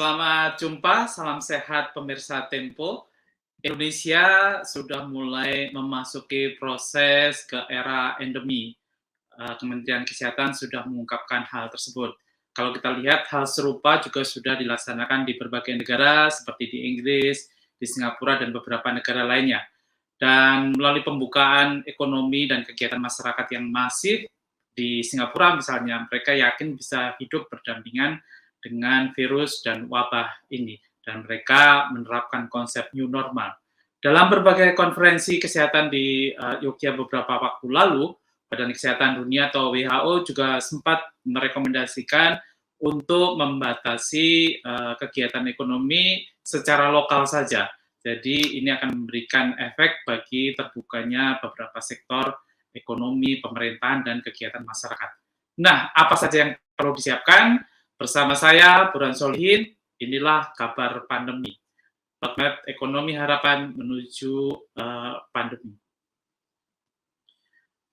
Selamat jumpa, salam sehat pemirsa Tempo. Indonesia sudah mulai memasuki proses ke era endemi. Kementerian Kesehatan sudah mengungkapkan hal tersebut. Kalau kita lihat, hal serupa juga sudah dilaksanakan di berbagai negara seperti di Inggris, di Singapura, dan beberapa negara lainnya. Dan melalui pembukaan ekonomi dan kegiatan masyarakat yang masif, di Singapura misalnya, mereka yakin bisa hidup berdampingan dengan virus dan wabah ini. Dan mereka menerapkan konsep new normal. Dalam berbagai konferensi kesehatan di Yogyakarta beberapa waktu lalu, Badan Kesehatan Dunia atau WHO juga sempat merekomendasikan untuk membatasi kegiatan ekonomi secara lokal saja. Jadi ini akan memberikan efek bagi terbukanya beberapa sektor ekonomi, pemerintahan, dan kegiatan masyarakat. Nah, apa saja yang perlu disiapkan? Bersama saya, Burhan Solihin, inilah kabar pandemi. Roadmap ekonomi harapan menuju pandemi.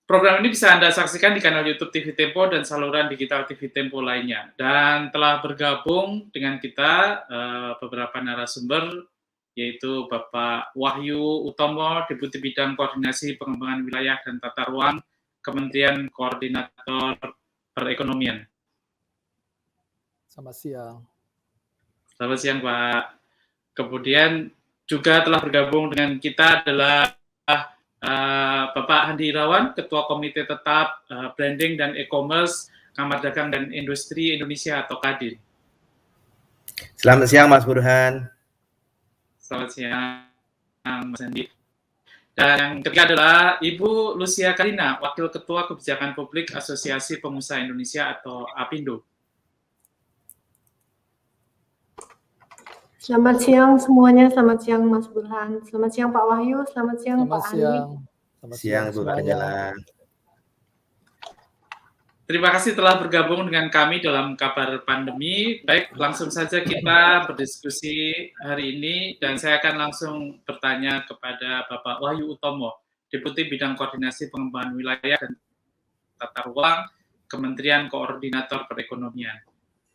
Program ini bisa Anda saksikan di kanal YouTube TV Tempo dan saluran digital TV Tempo lainnya. Dan telah bergabung dengan kita beberapa narasumber, yaitu Bapak Wahyu Utomo, Deputi Bidang Koordinasi Pengembangan Wilayah dan Tata Ruang, Kementerian Koordinator Perekonomian. Selamat siang. Selamat siang, Pak. Kemudian juga telah bergabung dengan kita adalah Bapak Handi Irawan, Ketua Komite Tetap Branding dan E-Commerce Kamar Dagang dan Industri Indonesia atau KADIN. Selamat siang, Mas Burhan. Selamat siang, Mas Handi. Dan yang ketiga adalah Ibu Lucia Karina, Wakil Ketua Kebijakan Publik Asosiasi Pengusaha Indonesia atau APindo. Selamat siang semuanya, selamat siang Mas Burhan, selamat siang Pak Wahyu, selamat siang Pak Handi. Selamat siang Bu Karjala. Terima kasih telah bergabung dengan kami dalam kabar pandemi. Baik, langsung saja kita berdiskusi hari ini dan saya akan langsung bertanya kepada Bapak Wahyu Utomo, Deputi Bidang Koordinasi Pengembangan Wilayah dan Tata Ruang, Kementerian Koordinator Perekonomian.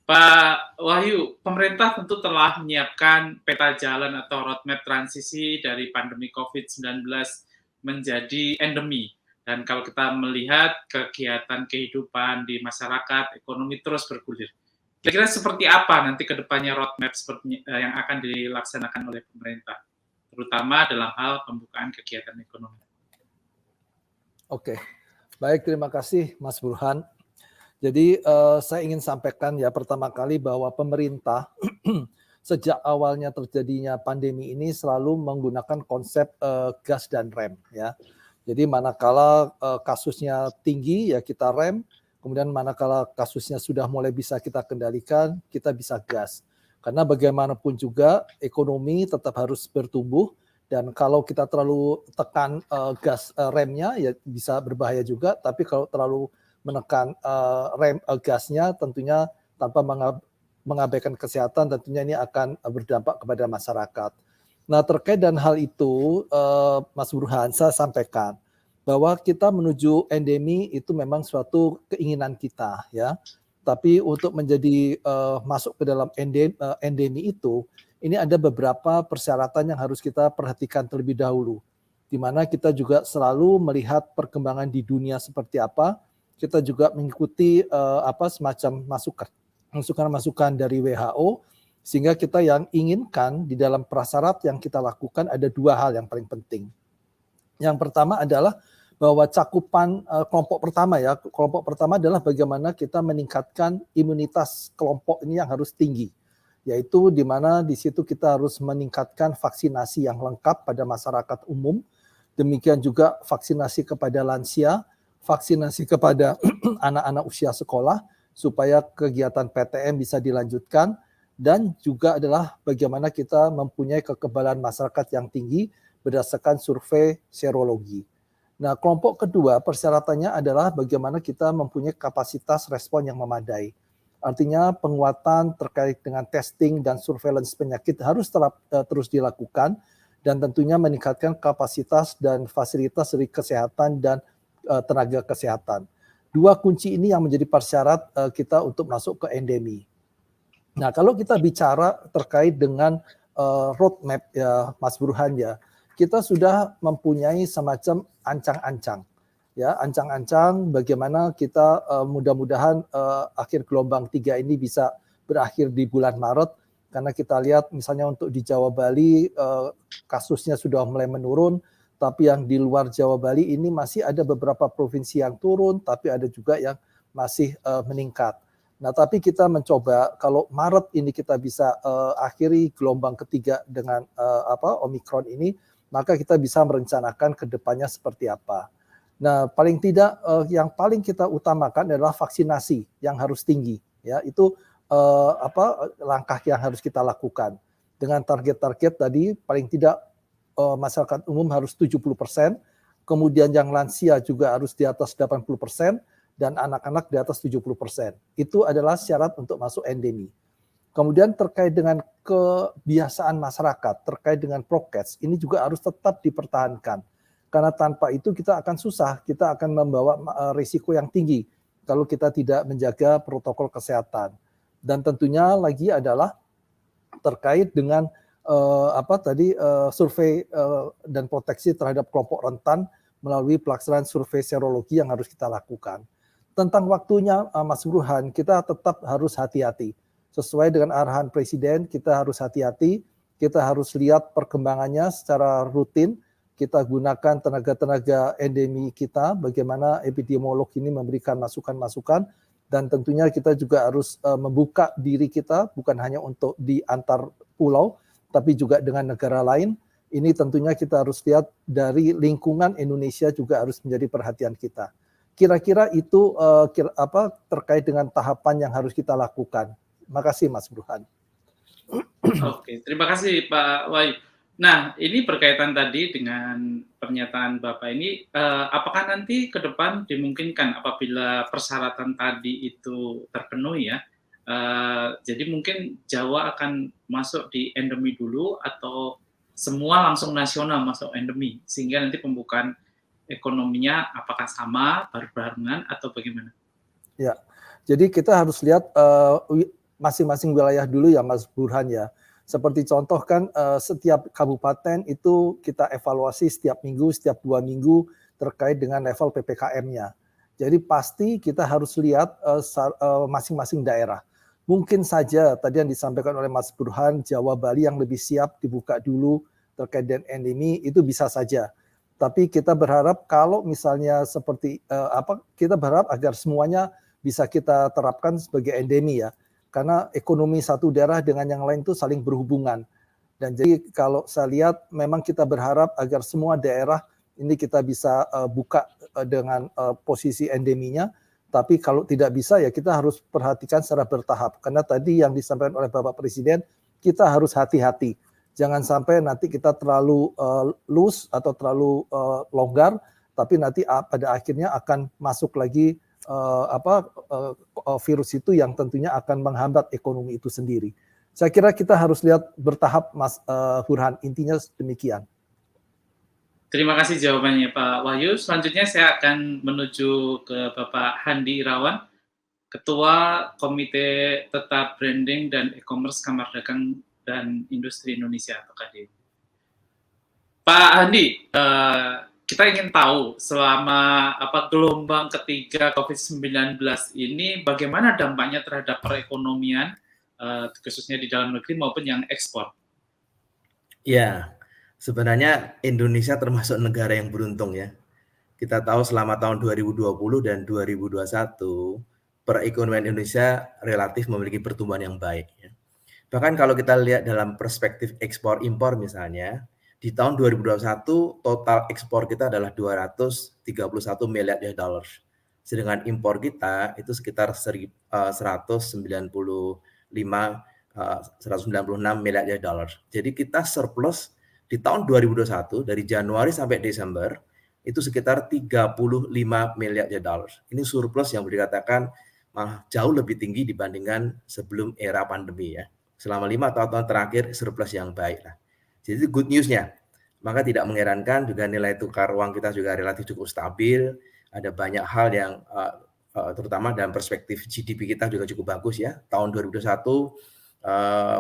Pak Wahyu, pemerintah tentu telah menyiapkan peta jalan atau roadmap transisi dari pandemi COVID-19 menjadi endemi. Dan kalau kita melihat kegiatan kehidupan di masyarakat, ekonomi terus bergulir. Kira-kira seperti apa nanti ke depannya roadmap seperti yang akan dilaksanakan oleh pemerintah, terutama dalam hal pembukaan kegiatan ekonomi? Oke, baik, terima kasih Mas Burhan. Jadi saya ingin sampaikan ya pertama kali bahwa pemerintah sejak awalnya terjadinya pandemi ini selalu menggunakan konsep gas dan rem ya. Jadi manakala kasusnya tinggi ya kita rem, kemudian manakala kasusnya sudah mulai bisa kita kendalikan, kita bisa gas. Karena bagaimanapun juga ekonomi tetap harus bertumbuh dan kalau kita terlalu tekan gas remnya ya bisa berbahaya juga, tapi kalau terlalu menekan rem gasnya tentunya tanpa mengabaikan kesehatan tentunya ini akan berdampak kepada masyarakat. Nah terkait dengan hal itu Mas Burhan saya sampaikan bahwa kita menuju endemi itu memang suatu keinginan kita ya. Tapi untuk menjadi masuk ke dalam endemi itu ini ada beberapa persyaratan yang harus kita perhatikan terlebih dahulu. Di mana kita juga selalu melihat perkembangan di dunia seperti apa. Kita juga mengikuti semacam masukan dari WHO sehingga kita yang inginkan di dalam prasyarat yang kita lakukan ada dua hal yang paling penting. Yang pertama adalah bahwa cakupan kelompok pertama adalah bagaimana kita meningkatkan imunitas kelompok ini yang harus tinggi, yaitu di mana di situ kita harus meningkatkan vaksinasi yang lengkap pada masyarakat umum, demikian juga vaksinasi kepada lansia, vaksinasi kepada anak-anak usia sekolah supaya kegiatan PTM bisa dilanjutkan dan juga adalah bagaimana kita mempunyai kekebalan masyarakat yang tinggi berdasarkan survei serologi. Nah, kelompok kedua persyaratannya adalah bagaimana kita mempunyai kapasitas respon yang memadai. Artinya penguatan terkait dengan testing dan surveillance penyakit harus terus dilakukan dan tentunya meningkatkan kapasitas dan fasilitas dari kesehatan dan tenaga kesehatan. Dua kunci ini yang menjadi persyarat kita untuk masuk ke endemi. Nah, kalau kita bicara terkait dengan roadmap ya Mas Burhan ya, kita sudah mempunyai semacam ancang-ancang. Ya, ancang-ancang bagaimana kita mudah-mudahan akhir gelombang 3 ini bisa berakhir di bulan Maret, karena kita lihat misalnya untuk di Jawa Bali kasusnya sudah mulai menurun, tapi yang di luar Jawa Bali ini masih ada beberapa provinsi yang turun, tapi ada juga yang masih meningkat. Nah, tapi kita mencoba kalau Maret ini kita bisa akhiri gelombang ketiga dengan Omikron ini, maka kita bisa merencanakan ke depannya seperti apa. Nah, paling tidak yang paling kita utamakan adalah vaksinasi yang harus tinggi, ya itu langkah yang harus kita lakukan dengan target-target tadi paling tidak masyarakat umum harus 70%, kemudian yang lansia juga harus di atas 80%, dan anak-anak di atas 70%. Itu adalah syarat untuk masuk endemi. Kemudian terkait dengan kebiasaan masyarakat, terkait dengan prokes, ini juga harus tetap dipertahankan. Karena tanpa itu kita akan susah, kita akan membawa risiko yang tinggi kalau kita tidak menjaga protokol kesehatan. Dan tentunya lagi adalah terkait dengan survei dan proteksi terhadap kelompok rentan melalui pelaksanaan survei serologi yang harus kita lakukan. Tentang waktunya, Mas Burhan, kita tetap harus hati-hati. Sesuai dengan arahan Presiden, kita harus hati-hati, kita harus lihat perkembangannya secara rutin, kita gunakan tenaga-tenaga endemi kita, bagaimana epidemiolog ini memberikan masukan-masukan, dan tentunya kita juga harus membuka diri kita, bukan hanya untuk di antar pulau, tapi juga dengan negara lain. Ini tentunya kita harus lihat dari lingkungan Indonesia juga harus menjadi perhatian kita. Kira-kira itu terkait dengan tahapan yang harus kita lakukan. Makasih Mas Burhan. Oke, terima kasih Pak Wahyu. Nah, ini berkaitan tadi dengan pernyataan Bapak ini, apakah nanti ke depan dimungkinkan apabila persyaratan tadi itu terpenuhi ya, jadi mungkin Jawa akan masuk di endemi dulu atau semua langsung nasional masuk endemi, sehingga nanti pembukaan ekonominya apakah sama, barengan atau bagaimana? Ya, jadi kita harus lihat masing-masing wilayah dulu ya Mas Burhan ya. Seperti contoh kan setiap kabupaten itu kita evaluasi setiap minggu, setiap 2 minggu terkait dengan level PPKM-nya. Jadi pasti kita harus lihat masing-masing daerah. Mungkin saja tadi yang disampaikan oleh Mas Burhan, Jawa Bali yang lebih siap dibuka dulu terkait dengan endemi, itu bisa saja. Tapi kita berharap kalau misalnya seperti kita berharap agar semuanya bisa kita terapkan sebagai endemi ya. Karena ekonomi satu daerah dengan yang lain itu saling berhubungan. Dan jadi kalau saya lihat memang kita berharap agar semua daerah ini kita bisa buka dengan posisi endeminya. Tapi kalau tidak bisa ya kita harus perhatikan secara bertahap. Karena tadi yang disampaikan oleh Bapak Presiden, kita harus hati-hati. Jangan sampai nanti kita terlalu loose atau terlalu longgar, tapi nanti pada akhirnya akan masuk lagi virus itu yang tentunya akan menghambat ekonomi itu sendiri. Saya kira kita harus lihat bertahap, Mas Burhan. Intinya demikian. Terima kasih jawabannya Pak Wahyu. Selanjutnya saya akan menuju ke Bapak Handi Irawan, Ketua Komite Tetap Branding dan E-commerce Kamar Dagang dan Industri Indonesia atau KDI. Pak Handi, kita ingin tahu selama gelombang ketiga COVID-19 ini bagaimana dampaknya terhadap perekonomian khususnya di dalam negeri maupun yang ekspor. Ya, sebenarnya Indonesia termasuk negara yang beruntung ya. Kita tahu selama tahun 2020 dan 2021 perekonomian Indonesia relatif memiliki pertumbuhan yang baik ya. Bahkan kalau kita lihat dalam perspektif ekspor impor misalnya, di tahun 2021 total ekspor kita adalah 231 miliar dolar. Sedangkan impor kita itu sekitar 196 miliar dolar. Jadi kita surplus di tahun 2021 dari Januari sampai Desember itu sekitar 35 miliar dolar. Ini surplus yang boleh dikatakan jauh lebih tinggi dibandingkan sebelum era pandemi ya. Selama 5 tahun terakhir surplus yang baik lah. Jadi good news-nya. Maka tidak mengherankan juga nilai tukar uang kita juga relatif cukup stabil. Ada banyak hal yang terutama dalam perspektif GDP kita juga cukup bagus ya. Tahun 2021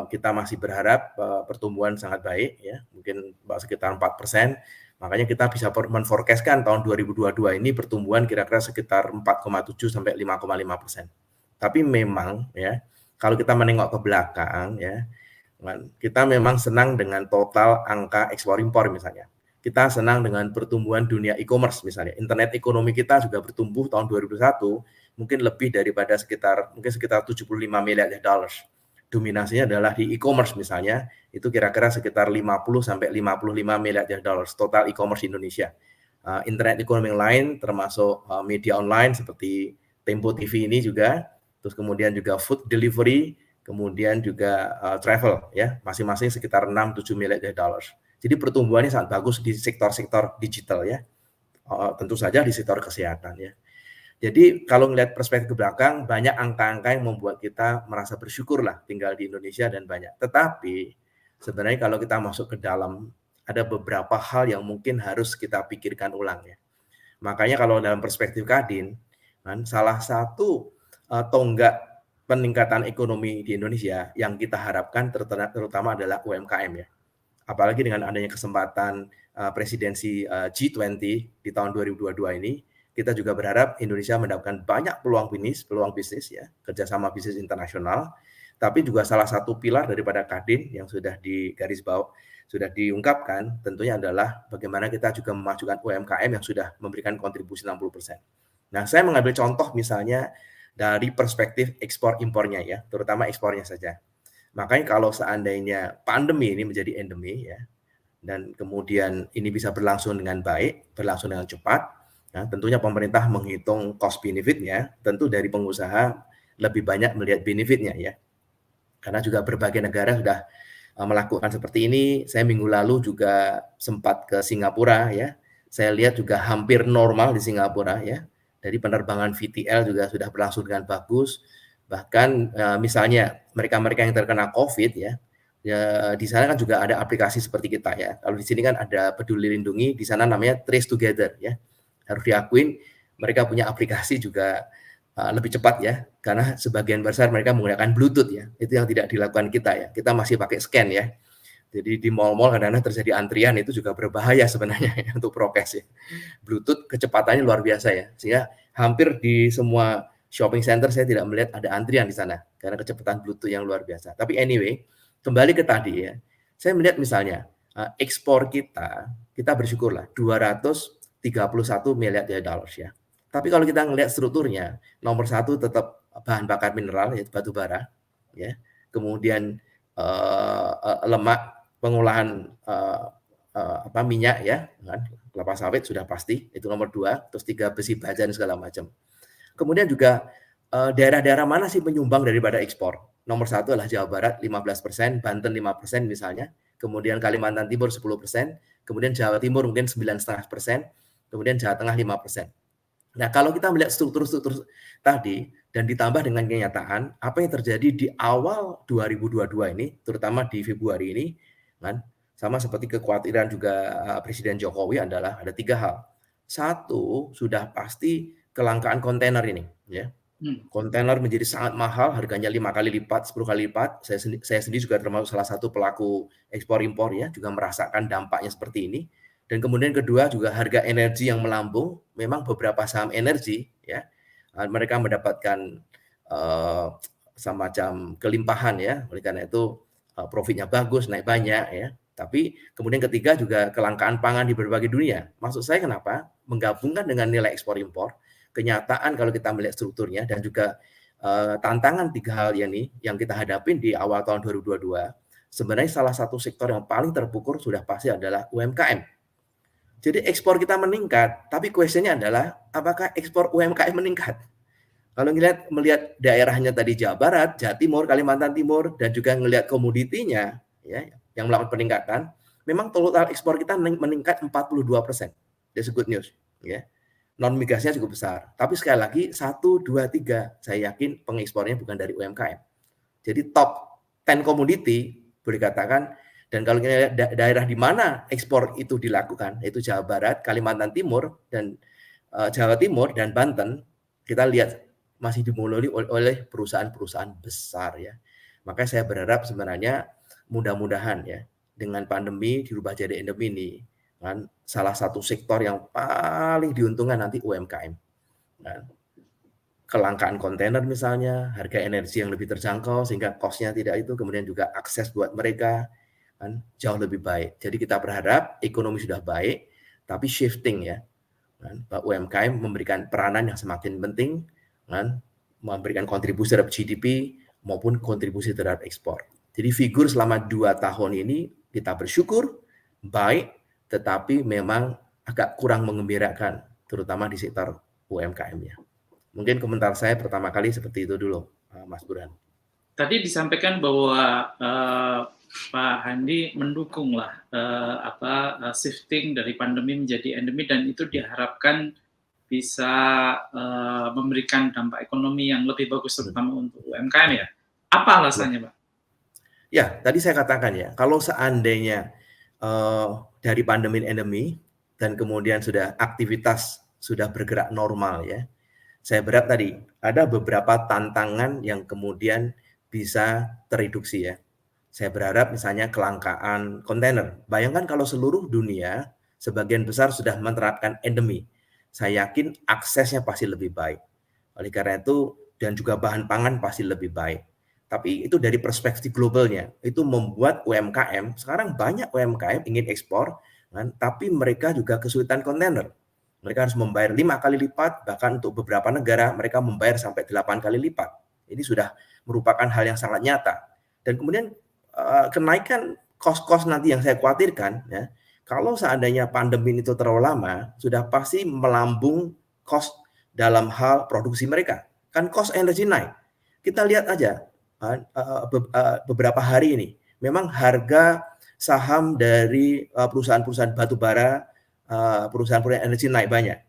kita masih berharap pertumbuhan sangat baik ya, mungkin sekitar 4%. Makanya kita bisa men-forecast-kan tahun 2022 ini pertumbuhan kira-kira sekitar 4,7 sampai 5,5%. Tapi memang ya, kalau kita menengok ke belakang ya, kita memang senang dengan total angka ekspor impor misalnya. Kita senang dengan pertumbuhan dunia e-commerce misalnya. Internet ekonomi kita juga bertumbuh tahun 2021 mungkin lebih daripada sekitar 75 miliar dollars. Dominasinya adalah di e-commerce misalnya, itu kira-kira sekitar 50 sampai 55 miliar dollars total e-commerce Indonesia. Internet ekonomi yang lain termasuk media online seperti Tempo TV ini juga, terus kemudian juga food delivery, kemudian juga travel ya, masing-masing sekitar 6-7 miliar dollars. Jadi pertumbuhannya sangat bagus di sektor-sektor digital ya. Tentu saja di sektor kesehatan ya. Jadi kalau melihat perspektif ke belakang, banyak angka-angka yang membuat kita merasa bersyukur lah tinggal di Indonesia dan banyak. Tetapi sebenarnya kalau kita masuk ke dalam, ada beberapa hal yang mungkin harus kita pikirkan ulang ya. Makanya kalau dalam perspektif Kadin, kan, salah satu tonggak peningkatan ekonomi di Indonesia yang kita harapkan terutama adalah UMKM ya. Apalagi dengan adanya kesempatan presidensi G20 di tahun 2022 ini, kita juga berharap Indonesia mendapatkan banyak peluang bisnis ya, kerjasama bisnis internasional, tapi juga salah satu pilar daripada Kadin yang sudah sudah diungkapkan tentunya adalah bagaimana kita juga memajukan UMKM yang sudah memberikan kontribusi 60%. Nah, saya mengambil contoh misalnya dari perspektif ekspor impornya ya, terutama ekspornya saja. Makanya kalau seandainya pandemi ini menjadi endemi ya, dan kemudian ini bisa berlangsung dengan baik, berlangsung dengan cepat, nah, tentunya pemerintah menghitung cost benefit-nya, tentu dari pengusaha lebih banyak melihat benefit-nya ya. Karena juga berbagai negara sudah melakukan seperti ini. Saya minggu lalu juga sempat ke Singapura ya. Saya lihat juga hampir normal di Singapura ya. Dari penerbangan VTL juga sudah berlangsung dengan bagus. Bahkan misalnya mereka-mereka yang terkena COVID ya, di sana kan juga ada aplikasi seperti kita ya. Kalau di sini kan ada Peduli Lindungi, di sana namanya Trace Together ya. Harus diakuin mereka punya aplikasi juga lebih cepat ya, karena sebagian besar mereka menggunakan Bluetooth ya. Itu yang tidak dilakukan kita ya. Kita masih pakai scan ya. Jadi di mall-mall kadang-kadang terjadi antrian, itu juga berbahaya sebenarnya ya, untuk prokes ya. Bluetooth kecepatannya luar biasa ya. Sehingga hampir di semua shopping center saya tidak melihat ada antrian di sana karena kecepatan Bluetooth yang luar biasa. Tapi anyway, kembali ke tadi ya. Saya melihat misalnya ekspor kita bersyukurlah 231 miliar dollars ya. Tapi kalau kita ngelihat strukturnya, nomor satu tetap bahan bakar mineral yaitu batu bara, ya. Kemudian lemak, pengolahan minyak ya, kan? Kelapa sawit sudah pasti itu nomor 2, terus 3 besi baja dan segala macam. Kemudian juga daerah-daerah mana sih penyumbang daripada ekspor? Nomor 1 adalah Jawa Barat 15%, Banten 5% misalnya, kemudian Kalimantan Timur 10%, kemudian Jawa Timur mungkin 9,5%. Kemudian Jawa Tengah 5%. Nah, kalau kita melihat struktur-struktur tadi dan ditambah dengan kenyataan apa yang terjadi di awal 2022 ini, terutama di Februari ini, kan, sama seperti kekhawatiran juga Presiden Jokowi adalah ada 3 hal. 1, sudah pasti kelangkaan kontainer ini, ya. Kontainer menjadi sangat mahal, harganya 5 kali lipat, 10 kali lipat. Saya sendiri juga termasuk salah satu pelaku ekspor impor ya, juga merasakan dampaknya seperti ini. Dan kemudian kedua juga harga energi yang melambung, memang beberapa saham energi ya mereka mendapatkan semacam kelimpahan ya, oleh karena itu profitnya bagus, naik banyak ya. Tapi kemudian ketiga juga kelangkaan pangan di berbagai dunia. Maksud saya kenapa? Menggabungkan dengan nilai ekspor impor, kenyataan kalau kita melihat strukturnya dan juga tantangan 3 hal ini yang kita hadapin di awal tahun 2022, sebenarnya salah satu sektor yang paling terpukul sudah pasti adalah UMKM. Jadi ekspor kita meningkat, tapi kuesionya adalah apakah ekspor UMKM meningkat? Kalau melihat daerahnya tadi Jawa Barat, Jawa Timur, Kalimantan Timur, dan juga melihat komoditinya ya, yang melakukan peningkatan, memang total ekspor kita meningkat 42%. That's good news. Ya. Non-migasnya cukup besar. Tapi sekali lagi, 1, 2, 3, saya yakin pengekspornya bukan dari UMKM. Jadi top 10 komoditi, boleh katakan, dan kalau kita lihat daerah di mana ekspor itu dilakukan, yaitu Jawa Barat, Kalimantan Timur, dan Jawa Timur, dan Banten, kita lihat masih dimulai oleh perusahaan-perusahaan besar ya. Maka saya berharap sebenarnya mudah-mudahan ya dengan pandemi dirubah jadi endemi ini kan salah satu sektor yang paling diuntungkan nanti UMKM. Kan. Kelangkaan kontainer misalnya, harga energi yang lebih terjangkau sehingga cost-nya tidak itu, kemudian juga akses buat mereka kan jauh lebih baik. Jadi kita berharap ekonomi sudah baik, tapi shifting ya, kan, UMKM memberikan peranan yang semakin penting, kan, memberikan kontribusi terhadap GDP maupun kontribusi terhadap ekspor. Jadi figur selama 2 tahun ini kita bersyukur baik, tetapi memang agak kurang mengembirakan, terutama di sektor UMKM-nya. Mungkin komentar saya pertama kali seperti itu dulu, Mas Burhan. Tadi disampaikan bahwa Pak Handi mendukunglah shifting dari pandemi menjadi endemi dan itu diharapkan bisa memberikan dampak ekonomi yang lebih bagus terutama untuk UMKM ya. Apa alasannya, Pak? Ya, tadi saya katakan ya, kalau seandainya dari pandemi endemi dan kemudian sudah aktivitas sudah bergerak normal ya, saya berharap tadi ada beberapa tantangan yang kemudian bisa tereduksi ya. Saya berharap misalnya kelangkaan kontainer. Bayangkan kalau seluruh dunia sebagian besar sudah menerapkan endemi. Saya yakin aksesnya pasti lebih baik. Oleh karena itu dan juga bahan pangan pasti lebih baik. Tapi itu dari perspektif globalnya, itu membuat UMKM, sekarang banyak UMKM ingin ekspor, kan, tapi mereka juga kesulitan kontainer. Mereka harus membayar 5 kali lipat, bahkan untuk beberapa negara mereka membayar sampai 8 kali lipat. Ini sudah merupakan hal yang sangat nyata. Dan kemudian kenaikan kos-kos nanti yang saya khawatirkan, ya, kalau seandainya pandemi itu terlalu lama, sudah pasti melambung kos dalam hal produksi mereka. Kan kos energi naik. Kita lihat aja, beberapa hari ini memang harga saham dari perusahaan-perusahaan batu bara, perusahaan-perusahaan energi naik banyak.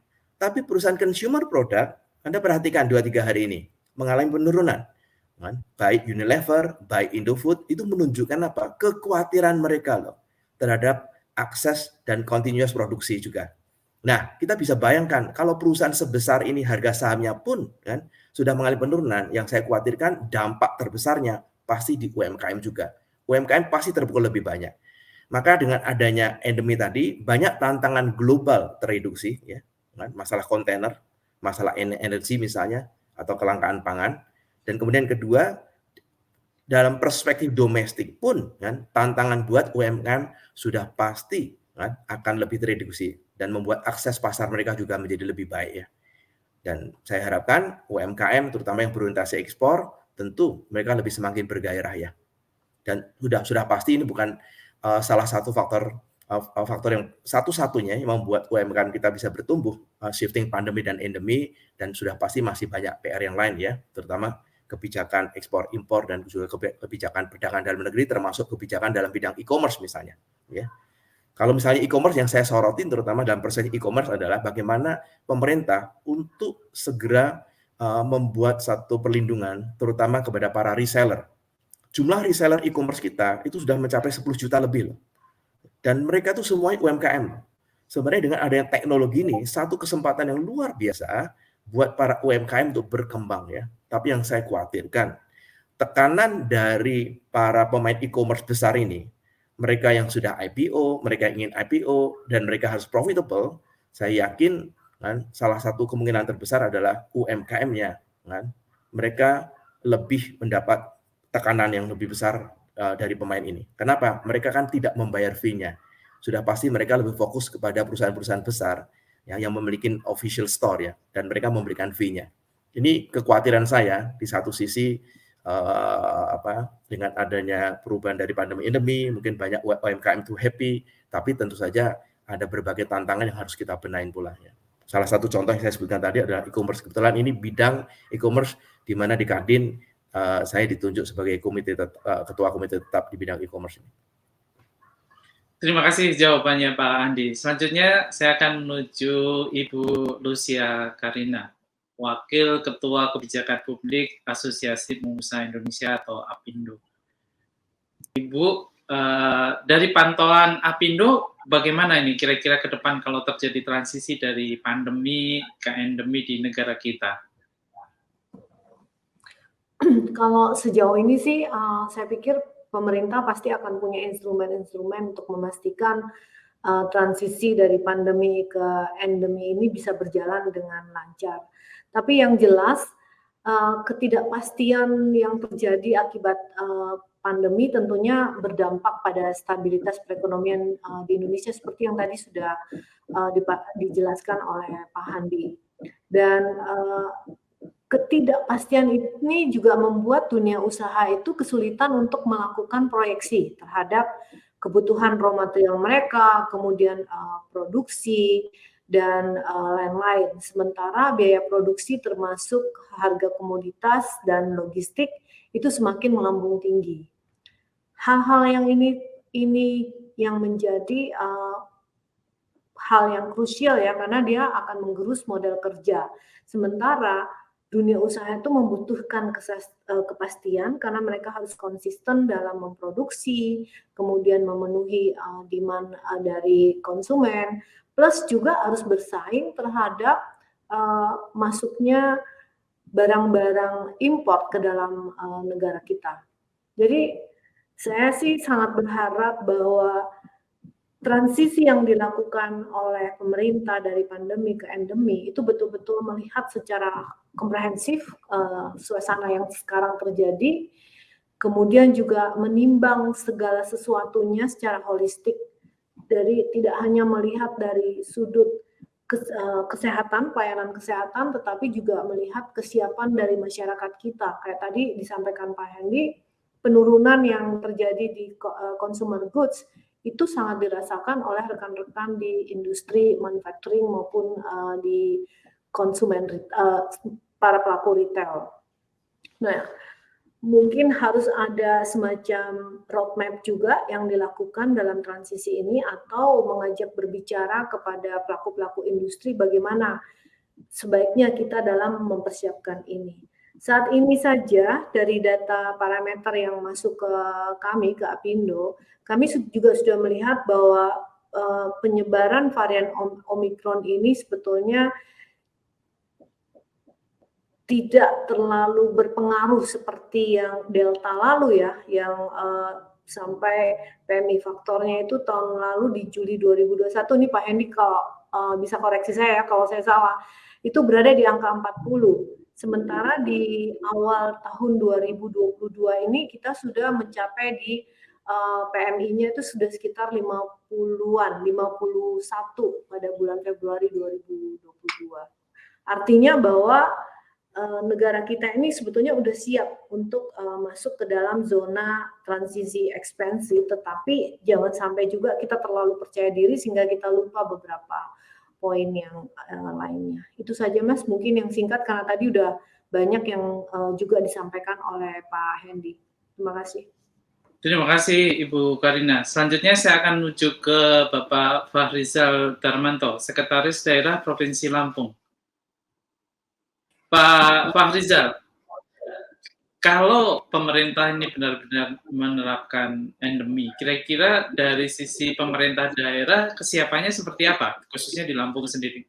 Tapi perusahaan consumer product, Anda perhatikan 2-3 hari ini mengalami penurunan. Baik Unilever, baik Indofood itu menunjukkan apa? Kekhawatiran mereka loh terhadap akses dan continuous produksi juga. Nah, kita bisa bayangkan kalau perusahaan sebesar ini harga sahamnya pun kan sudah mengalami penurunan, yang saya khawatirkan dampak terbesarnya pasti di UMKM juga. UMKM pasti terpukul lebih banyak. Maka dengan adanya endemi tadi, banyak tantangan global tereduksi, ya, kan? Masalah kontainer, masalah energi misalnya, atau kelangkaan pangan. Dan kemudian kedua, dalam perspektif domestik pun, kan, tantangan buat UMKM sudah pasti kan, akan lebih tereduksi dan membuat akses pasar mereka juga menjadi lebih baik ya. Dan saya harapkan UMKM terutama yang berorientasi ekspor tentu mereka lebih semakin bergairah ya. Dan sudah pasti ini bukan salah satu faktor yang satu-satunya yang membuat UMKM kita bisa bertumbuh, shifting pandemi dan endemi, dan sudah pasti masih banyak PR yang lain ya, terutama kebijakan ekspor impor dan juga kebijakan perdagangan dalam negeri termasuk kebijakan dalam bidang e-commerce misalnya ya. Kalau misalnya e-commerce yang saya sorotin terutama dalam proses e-commerce adalah bagaimana pemerintah untuk segera membuat satu perlindungan terutama kepada para reseller. Jumlah reseller e-commerce kita itu sudah mencapai 10 juta lebih loh. Dan mereka itu semuanya UMKM. Sebenarnya dengan adanya teknologi ini satu kesempatan yang luar biasa buat para UMKM untuk berkembang ya. Tapi yang saya khawatirkan tekanan dari para pemain e-commerce besar ini, mereka yang sudah IPO, mereka ingin IPO, dan mereka harus profitable, saya yakin kan, salah satu kemungkinan terbesar adalah UMKM-nya. Kan, mereka lebih mendapat tekanan yang lebih besar dari pemain ini. Kenapa? Mereka kan tidak membayar fee-nya. Sudah pasti mereka lebih fokus kepada perusahaan-perusahaan besar yang memiliki official store ya, dan mereka memberikan fee-nya. Ini kekhawatiran saya di satu sisi dengan adanya perubahan dari pandemi endemi, mungkin banyak UMKM itu happy, tapi tentu saja ada berbagai tantangan yang harus kita benahin pula ya. Salah satu contoh yang saya sebutkan tadi adalah e-commerce. Kebetulan ini bidang e-commerce di mana di Kadin saya ditunjuk sebagai ketua komite tetap di bidang e-commerce ini. Terima kasih jawabannya Pak Andi. Selanjutnya saya akan menuju Ibu Lucia Karina, Wakil Ketua Kebijakan Publik Asosiasi Pengusaha Indonesia atau APindo. Ibu, dari pantauan APindo, bagaimana ini kira-kira ke depan kalau terjadi transisi dari pandemi ke endemi di negara kita? Kalau sejauh ini sih, saya pikir pemerintah pasti akan punya instrumen-instrumen untuk memastikan transisi dari pandemi ke endemi ini bisa berjalan dengan lancar. Tapi yang jelas, ketidakpastian yang terjadi akibat pandemi tentunya berdampak pada stabilitas perekonomian di Indonesia seperti yang tadi sudah dijelaskan oleh Pak Handi. Dan ketidakpastian ini juga membuat dunia usaha itu kesulitan untuk melakukan proyeksi terhadap kebutuhan raw material mereka, kemudian produksi, dan lain-lain. Sementara biaya produksi termasuk harga komoditas dan logistik itu semakin melambung tinggi. Hal-hal yang ini yang menjadi hal yang krusial ya, karena dia akan menggerus modal kerja. Sementara dunia usaha itu membutuhkan kepastian karena mereka harus konsisten dalam memproduksi, kemudian memenuhi demand dari konsumen, plus juga harus bersaing terhadap masuknya barang-barang impor ke dalam negara kita. Jadi saya sih sangat berharap bahwa transisi yang dilakukan oleh pemerintah dari pandemi ke endemi itu betul-betul melihat secara komprehensif suasana yang sekarang terjadi, kemudian juga menimbang segala sesuatunya secara holistik, dari tidak hanya melihat dari sudut kesehatan, pelayanan kesehatan, tetapi juga melihat kesiapan dari masyarakat kita. Kayak tadi disampaikan Pak Hendy, penurunan yang terjadi di consumer goods itu sangat dirasakan oleh rekan-rekan di industri manufacturing maupun di konsumen, para pelaku retail. Nah, mungkin harus ada semacam roadmap juga yang dilakukan dalam transisi ini, atau mengajak berbicara kepada pelaku-pelaku industri bagaimana sebaiknya kita dalam mempersiapkan ini. Saat ini saja dari data parameter yang masuk ke kami, ke Apindo, kami juga sudah melihat bahwa penyebaran varian Omicron ini sebetulnya tidak terlalu berpengaruh seperti yang Delta lalu ya, yang sampai PMI faktornya itu tahun lalu di Juli 2021, nih Pak Hendy kalau bisa koreksi saya ya kalau saya salah, itu berada di angka 40. Sementara di awal tahun 2022 ini kita sudah mencapai di PMI-nya itu sudah sekitar 50-an, 51 pada bulan Februari 2022. Artinya bahwa negara kita ini sebetulnya udah siap untuk masuk ke dalam zona transisi ekspansi, tetapi jangan sampai juga kita terlalu percaya diri sehingga kita lupa beberapa poin yang lainnya. Itu saja Mas, mungkin yang singkat karena tadi udah banyak yang juga disampaikan oleh Pak Hendy. Terima kasih. Terima kasih Ibu Karina. Selanjutnya saya akan menuju ke Bapak Fahrizal Darmanto, Sekretaris Daerah Provinsi Lampung. Pak Fahrizal, kalau pemerintah ini benar-benar menerapkan endemi, kira-kira dari sisi pemerintah daerah kesiapannya seperti apa, khususnya di Lampung sendiri?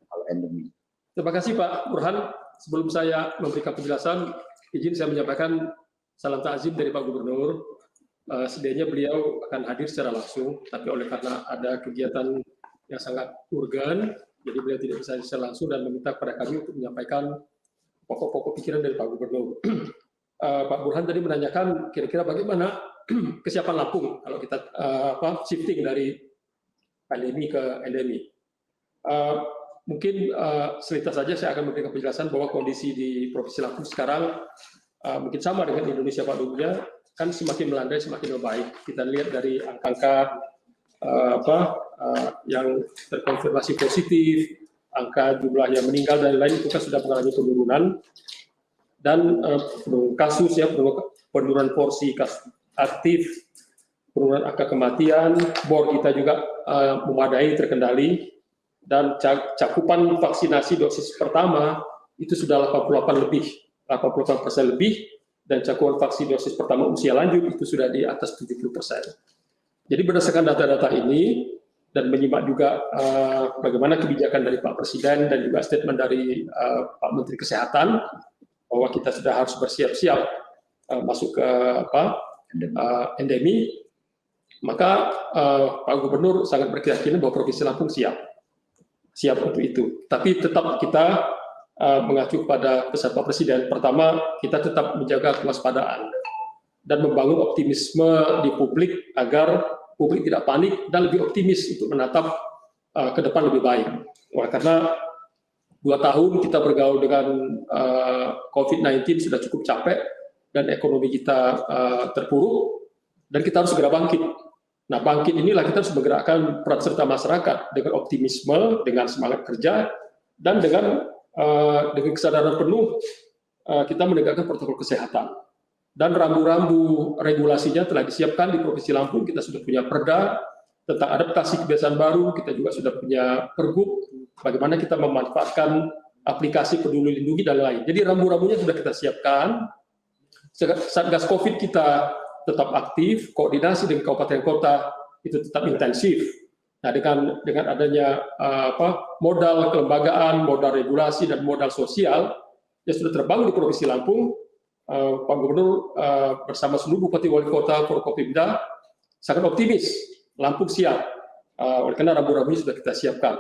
Kalau endemi. Terima kasih Pak Burhan. Sebelum saya memberikan penjelasan, izin saya menyampaikan salam takzim dari Pak Gubernur. Sedianya beliau akan hadir secara langsung, tapi oleh karena ada kegiatan yang sangat urgen, jadi beliau tidak bisa secara langsung dan meminta kepada kami untuk menyampaikan pokok-pokok pikiran dari Pak Gubernur. Pak Burhan tadi menanyakan kira-kira bagaimana kesiapan Lampung kalau kita shifting dari pandemi ke endemi. Mungkin selintas saja saya akan memberikan penjelasan bahwa kondisi di Provinsi Lampung sekarang mungkin sama dengan Indonesia pada umumnya, kan semakin melandai, semakin membaik. Kita lihat dari angka yang terkonfirmasi positif, angka jumlah yang meninggal dan lain itu kan sudah mengalami penurunan, dan kasus ya, penurunan porsi kasus aktif, penurunan angka kematian, BOR kita juga memadai, terkendali, dan cakupan vaksinasi dosis pertama itu sudah 88% lebih, dan cakupan vaksin dosis pertama usia lanjut itu sudah di atas 70%. Jadi berdasarkan data-data ini, dan menyimak juga bagaimana kebijakan dari Pak Presiden dan juga statement dari Pak Menteri Kesehatan, bahwa kita sudah harus bersiap-siap masuk ke endemi, maka Pak Gubernur sangat berkeyakinan bahwa Provinsi Lampung siap untuk itu. Tapi tetap kita mengacu pada pesan Pak Presiden. Pertama, kita tetap menjaga kewaspadaan dan membangun optimisme di publik agar publik tidak panik dan lebih optimis untuk menatap ke depan lebih baik. Karena 2 tahun kita bergaul dengan COVID-19 sudah cukup capek dan ekonomi kita terpuruk dan kita harus segera bangkit. Nah, bangkit inilah kita harus menggerakkan peran serta masyarakat dengan optimisme, dengan semangat kerja, dan dengan kesadaran penuh kita menegakkan protokol kesehatan. Dan rambu-rambu regulasinya telah disiapkan di Provinsi Lampung. Kita sudah punya perda tentang adaptasi kebiasaan baru, kita juga sudah punya pergub bagaimana kita memanfaatkan aplikasi Peduli Lindungi dan lain. Jadi rambu-rambunya sudah kita siapkan. Satgas COVID kita tetap aktif, koordinasi dengan kabupaten kota itu tetap intensif. Nah, dengan adanya modal kelembagaan, modal regulasi, dan modal sosial yang sudah terbangun di Provinsi Lampung, Pak Gubernur bersama seluruh bupati wali kota Forkopimda sangat optimis Lampung siap. Oleh karena rambu-rambunya sudah kita siapkan.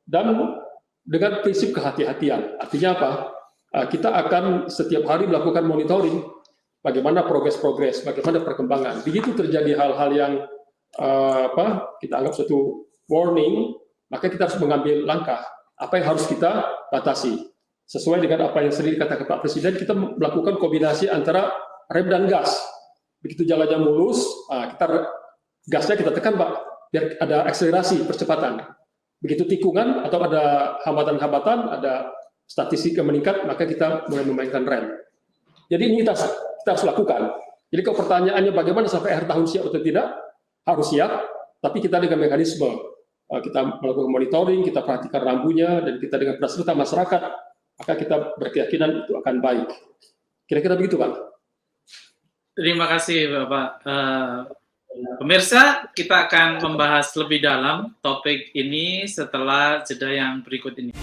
Dan dengan prinsip kehati-hatian, artinya apa? Kita akan setiap hari melakukan monitoring bagaimana progres, bagaimana perkembangan. Begitu terjadi hal-hal yang kita anggap suatu warning, maka kita harus mengambil langkah. Apa yang harus kita batasi? Sesuai dengan apa yang sering dikatakan Pak Presiden, kita melakukan kombinasi antara rem dan gas. Begitu jalannya mulus, gasnya kita tekan, Pak, biar ada akselerasi, percepatan. Begitu tikungan atau ada hambatan-hambatan, ada statistik yang meningkat, maka kita mulai memainkan rem. Jadi ini kita harus lakukan. Jadi kalau pertanyaannya bagaimana sampai akhir tahun siap atau tidak, harus siap, tapi kita dengan mekanisme. Kita melakukan monitoring, kita perhatikan rambunya, dan kita dengan peran serta masyarakat, maka kita berkeyakinan itu akan baik. Kira-kira begitu, Pak. Terima kasih, Bapak. Pemirsa, kita akan membahas lebih dalam topik ini setelah jeda yang berikut ini.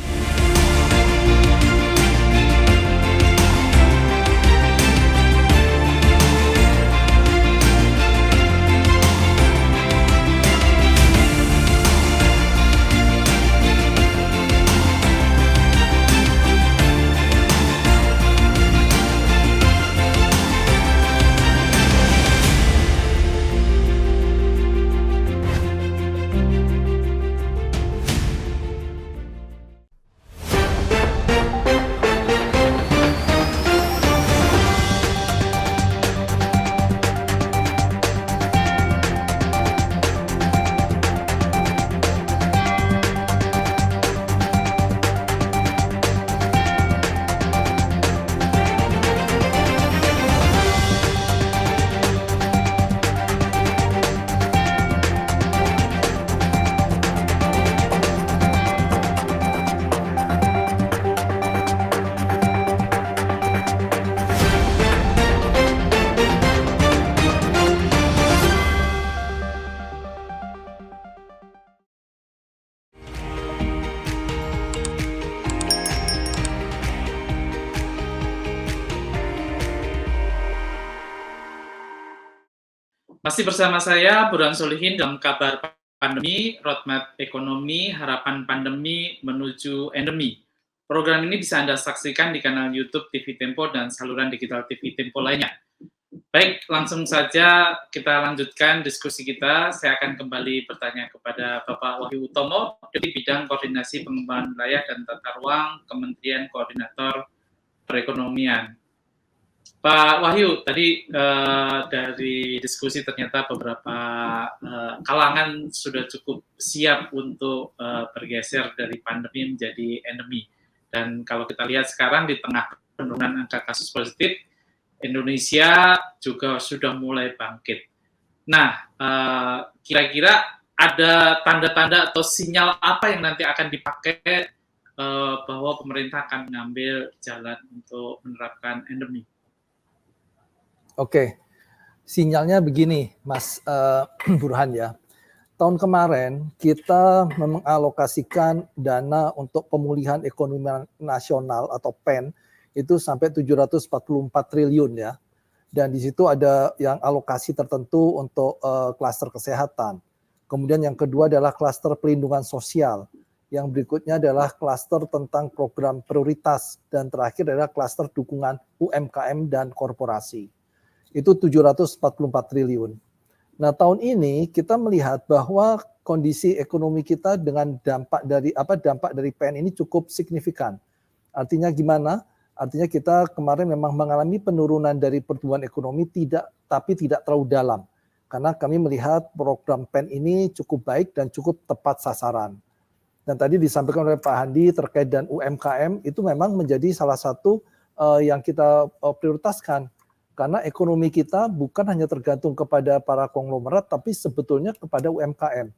Masih bersama saya, Burhan Solihin, dalam kabar pandemi, roadmap ekonomi, harapan pandemi menuju endemi. Program ini bisa Anda saksikan di kanal YouTube TV Tempo dan saluran digital TV Tempo lainnya. Baik, langsung saja kita lanjutkan diskusi kita. Saya akan kembali bertanya kepada Bapak Wahyu Utomo, Deputi Bidang Koordinasi Pengembangan Wilayah dan Tata Ruang, Kementerian Koordinator Perekonomian. Pak Wahyu, tadi dari diskusi ternyata beberapa kalangan sudah cukup siap untuk bergeser dari pandemi menjadi endemi. Dan kalau kita lihat sekarang di tengah penurunan angka kasus positif, Indonesia juga sudah mulai bangkit. Nah, kira-kira ada tanda-tanda atau sinyal apa yang nanti akan dipakai bahwa pemerintah akan mengambil jalan untuk menerapkan endemi? Oke, sinyalnya begini, Mas Burhan ya. tahun kemarin kita mengalokasikan dana untuk pemulihan ekonomi nasional atau PEN itu sampai 744 triliun ya. Dan di situ ada yang alokasi tertentu untuk klaster kesehatan. Kemudian yang kedua adalah klaster pelindungan sosial. Yang berikutnya adalah klaster tentang program prioritas. Dan terakhir adalah klaster dukungan UMKM dan korporasi. Itu 744 triliun. Nah, tahun ini kita melihat bahwa kondisi ekonomi kita dengan dampak dari PEN ini cukup signifikan. Artinya gimana? Artinya kita kemarin memang mengalami penurunan dari pertumbuhan ekonomi tapi tidak terlalu dalam. Karena kami melihat program PEN ini cukup baik dan cukup tepat sasaran. Dan tadi disampaikan oleh Pak Handi terkait dengan UMKM itu memang menjadi salah satu yang kita prioritaskan. Karena ekonomi kita bukan hanya tergantung kepada para konglomerat, tapi sebetulnya kepada UMKM.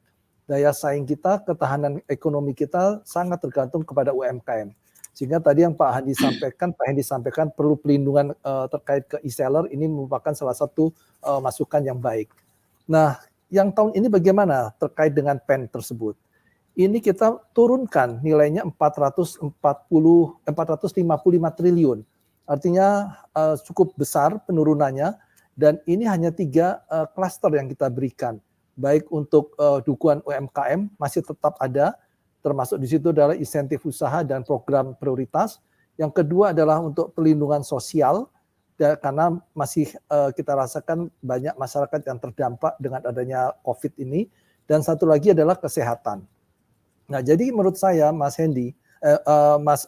Daya saing kita, ketahanan ekonomi kita sangat tergantung kepada UMKM. Sehingga tadi yang Pak Handi sampaikan perlu pelindungan terkait ke e-seller, ini merupakan salah satu masukan yang baik. Nah, yang tahun ini bagaimana terkait dengan PEN tersebut? Ini kita turunkan nilainya 455 triliun. Artinya cukup besar penurunannya dan ini hanya 3 klaster yang kita berikan. Baik untuk dukungan UMKM masih tetap ada, termasuk di situ adalah insentif usaha dan program prioritas. Yang kedua adalah untuk perlindungan sosial, karena masih kita rasakan banyak masyarakat yang terdampak dengan adanya COVID ini. Dan satu lagi adalah kesehatan. Nah, jadi menurut saya Mas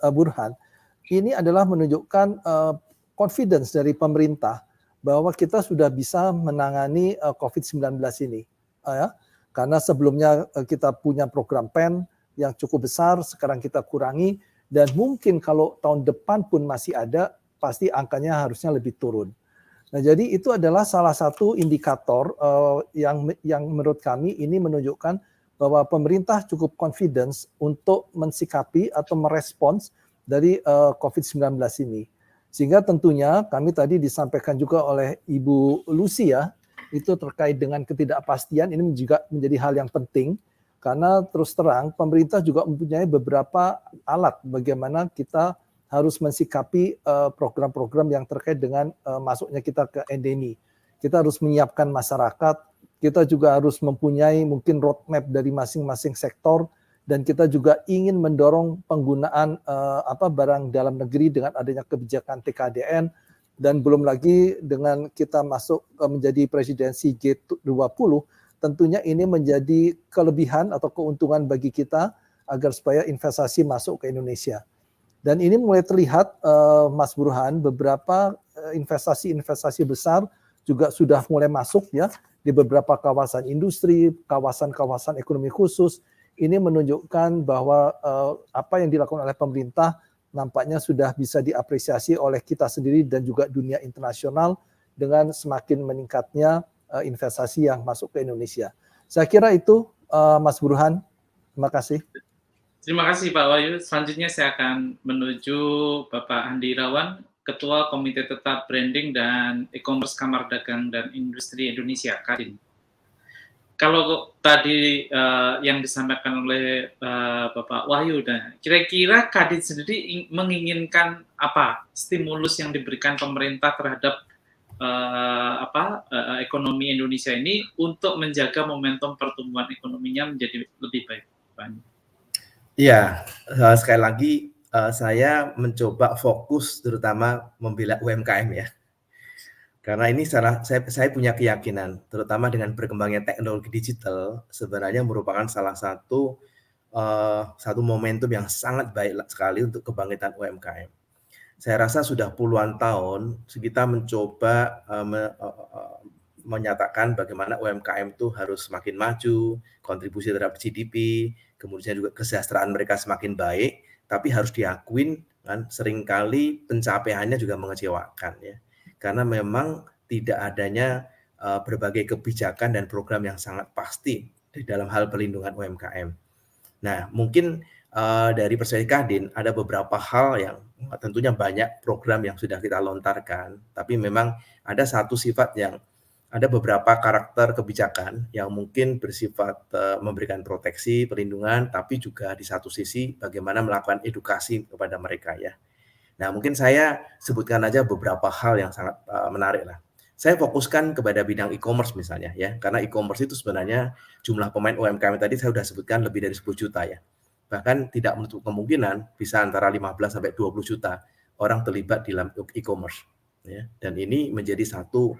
Burhan, ini adalah menunjukkan confidence dari pemerintah bahwa kita sudah bisa menangani COVID-19 ini. Karena sebelumnya kita punya program PEN yang cukup besar, sekarang kita kurangi, dan mungkin kalau tahun depan pun masih ada, pasti angkanya harusnya lebih turun. Nah, jadi itu adalah salah satu indikator yang menurut kami ini menunjukkan bahwa pemerintah cukup confidence untuk mensikapi atau merespons dari COVID-19 ini. Sehingga tentunya kami tadi disampaikan juga oleh Ibu Lucia, itu terkait dengan ketidakpastian, ini juga menjadi hal yang penting, karena terus terang pemerintah juga mempunyai beberapa alat bagaimana kita harus mensikapi program-program yang terkait dengan masuknya kita ke endemi. Kita harus menyiapkan masyarakat, kita juga harus mempunyai mungkin roadmap dari masing-masing sektor, dan kita juga ingin mendorong penggunaan barang dalam negeri dengan adanya kebijakan TKDN, dan belum lagi dengan kita masuk menjadi presidensi G20, tentunya ini menjadi kelebihan atau keuntungan bagi kita agar supaya investasi masuk ke Indonesia. Dan ini mulai terlihat Mas Burhan, beberapa investasi besar juga sudah mulai masuk ya di beberapa kawasan industri, kawasan-kawasan ekonomi khusus. Ini menunjukkan bahwa apa yang dilakukan oleh pemerintah nampaknya sudah bisa diapresiasi oleh kita sendiri dan juga dunia internasional dengan semakin meningkatnya investasi yang masuk ke Indonesia. Saya kira itu Mas Burhan. Terima kasih. Terima kasih Pak Wahyu. Selanjutnya saya akan menuju Bapak Andi Irawan, Ketua Komite Tetap Branding dan E-commerce Kamar Dagang dan Industri Indonesia, Kadin. Kalau tadi yang disampaikan oleh Bapak Wahyu, kira-kira Kadin sendiri menginginkan apa stimulus yang diberikan pemerintah terhadap ekonomi Indonesia ini untuk menjaga momentum pertumbuhan ekonominya menjadi lebih baik, Pak? Iya, sekali lagi saya mencoba fokus terutama membela UMKM ya. Karena ini saya punya keyakinan, terutama dengan berkembangnya teknologi digital, sebenarnya merupakan salah satu momentum yang sangat baik sekali untuk kebangkitan UMKM. Saya rasa sudah puluhan tahun kita mencoba menyatakan bagaimana UMKM itu harus semakin maju, kontribusi terhadap GDP, kemudian juga kesejahteraan mereka semakin baik, tapi harus diakuin kan seringkali pencapaiannya juga mengecewakan ya. Karena memang tidak adanya berbagai kebijakan dan program yang sangat pasti di dalam hal pelindungan UMKM. Nah, mungkin dari perspektif Kadin ada beberapa hal yang tentunya banyak program yang sudah kita lontarkan, tapi memang ada satu sifat yang ada beberapa karakter kebijakan yang mungkin bersifat memberikan proteksi, perlindungan, tapi juga di satu sisi bagaimana melakukan edukasi kepada mereka ya. Nah, mungkin saya sebutkan aja beberapa hal yang sangat menarik lah. Saya fokuskan kepada bidang e-commerce misalnya ya, karena e-commerce itu sebenarnya jumlah pemain UMKM tadi saya sudah sebutkan lebih dari 10 juta ya. Bahkan tidak menutup kemungkinan bisa antara 15 sampai 20 juta orang terlibat di dalam e-commerce ya. Dan ini menjadi satu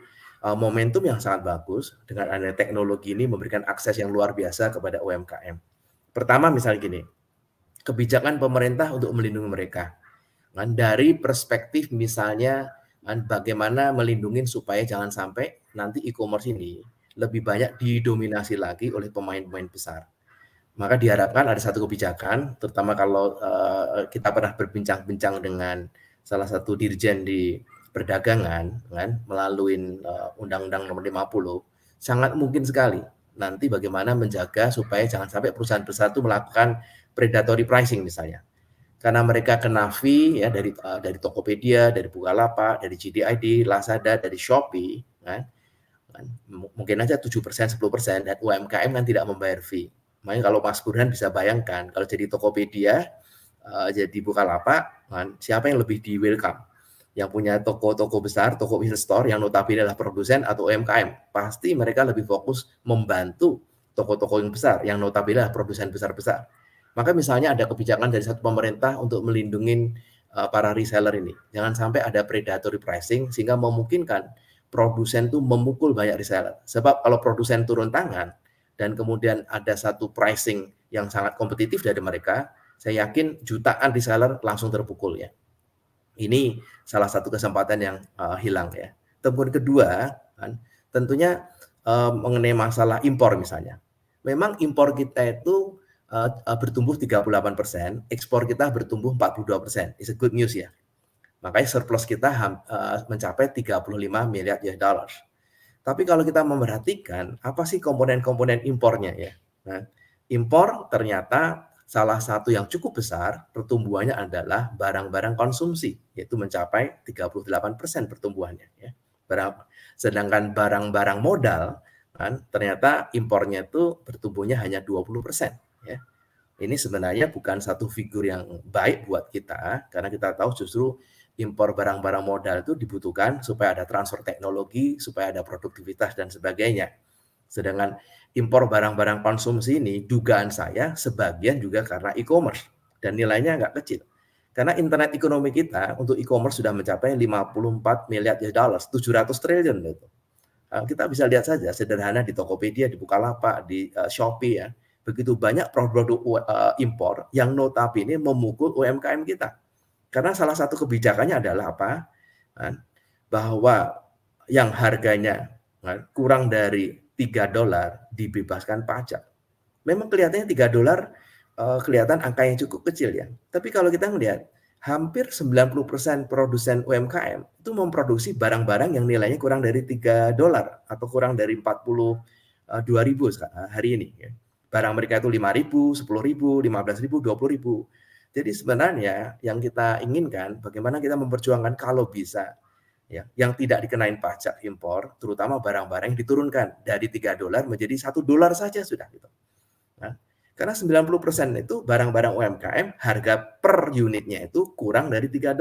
momentum yang sangat bagus dengan adanya teknologi ini memberikan akses yang luar biasa kepada UMKM. Pertama misalnya gini, kebijakan pemerintah untuk melindungi mereka. Dari perspektif misalnya bagaimana melindungi supaya jangan sampai nanti e-commerce ini lebih banyak didominasi lagi oleh pemain-pemain besar. Maka diharapkan ada satu kebijakan, terutama kalau kita pernah berbincang-bincang dengan salah satu dirjen di perdagangan kan melalui Undang-Undang Nomor 50, sangat mungkin sekali nanti bagaimana menjaga supaya jangan sampai perusahaan besar itu melakukan predatory pricing misalnya. Karena mereka kena fee ya dari Tokopedia, dari Bukalapak, dari JDID, Lazada, dari Shopee kan. Mungkin aja 7%, 10% dan UMKM kan tidak membayar fee. Makanya kalau Mas Burhan bisa bayangkan kalau jadi Tokopedia, jadi Bukalapak, kan, siapa yang lebih di welcome? Yang punya toko-toko besar, toko business store yang notabene adalah produsen atau UMKM, pasti mereka lebih fokus membantu toko-toko yang besar, yang notabene adalah produsen besar-besar. Maka misalnya ada kebijakan dari satu pemerintah untuk melindungi para reseller ini. Jangan sampai ada predatory pricing sehingga memungkinkan produsen itu memukul banyak reseller. Sebab kalau produsen turun tangan dan kemudian ada satu pricing yang sangat kompetitif dari mereka, saya yakin jutaan reseller langsung terpukul ya. Ini salah satu kesempatan yang hilang ya. Kemudian kedua, kan, tentunya mengenai masalah impor misalnya. Memang impor kita itu bertumbuh 38%, ekspor kita bertumbuh 42%. It's a good news ya. Makanya surplus kita mencapai 35 miliar US dollars. Tapi kalau kita memperhatikan apa sih komponen-komponen impornya ya. Nah, impor ternyata salah satu yang cukup besar pertumbuhannya adalah barang-barang konsumsi, yaitu mencapai 38% pertumbuhannya ya. Sedangkan barang-barang modal kan ternyata impornya itu pertumbuhnya hanya 20% ya. Ini sebenarnya bukan satu figur yang baik buat kita karena kita tahu justru impor barang-barang modal itu dibutuhkan supaya ada transfer teknologi, supaya ada produktivitas dan sebagainya. Sedangkan impor barang-barang konsumsi ini dugaan saya sebagian juga karena e-commerce dan nilainya nggak kecil. Karena internet ekonomi kita untuk e-commerce sudah mencapai 54 miliar US dollars, 700 triliun itu. Kita bisa lihat saja sederhana di Tokopedia, di Bukalapak, di Shopee ya. Begitu banyak produk impor yang notabene memukul UMKM kita. Karena salah satu kebijakannya adalah apa? Bahwa yang harganya kurang dari $3 dibebaskan pajak. Memang kelihatannya $3 kelihatan angka yang cukup kecil ya. Tapi kalau kita melihat hampir 90% produsen UMKM itu memproduksi barang-barang yang nilainya kurang dari $3 atau kurang dari 42.000 hari ini ya. Barang mereka itu 5.000, 10.000, 15.000, 20.000. Jadi sebenarnya yang kita inginkan bagaimana kita memperjuangkan kalau bisa ya, yang tidak dikenain pajak impor, terutama barang-barang yang diturunkan dari $3 menjadi $1 saja sudah gitu. Nah, karena 90% itu barang-barang UMKM harga per unitnya itu kurang dari $3.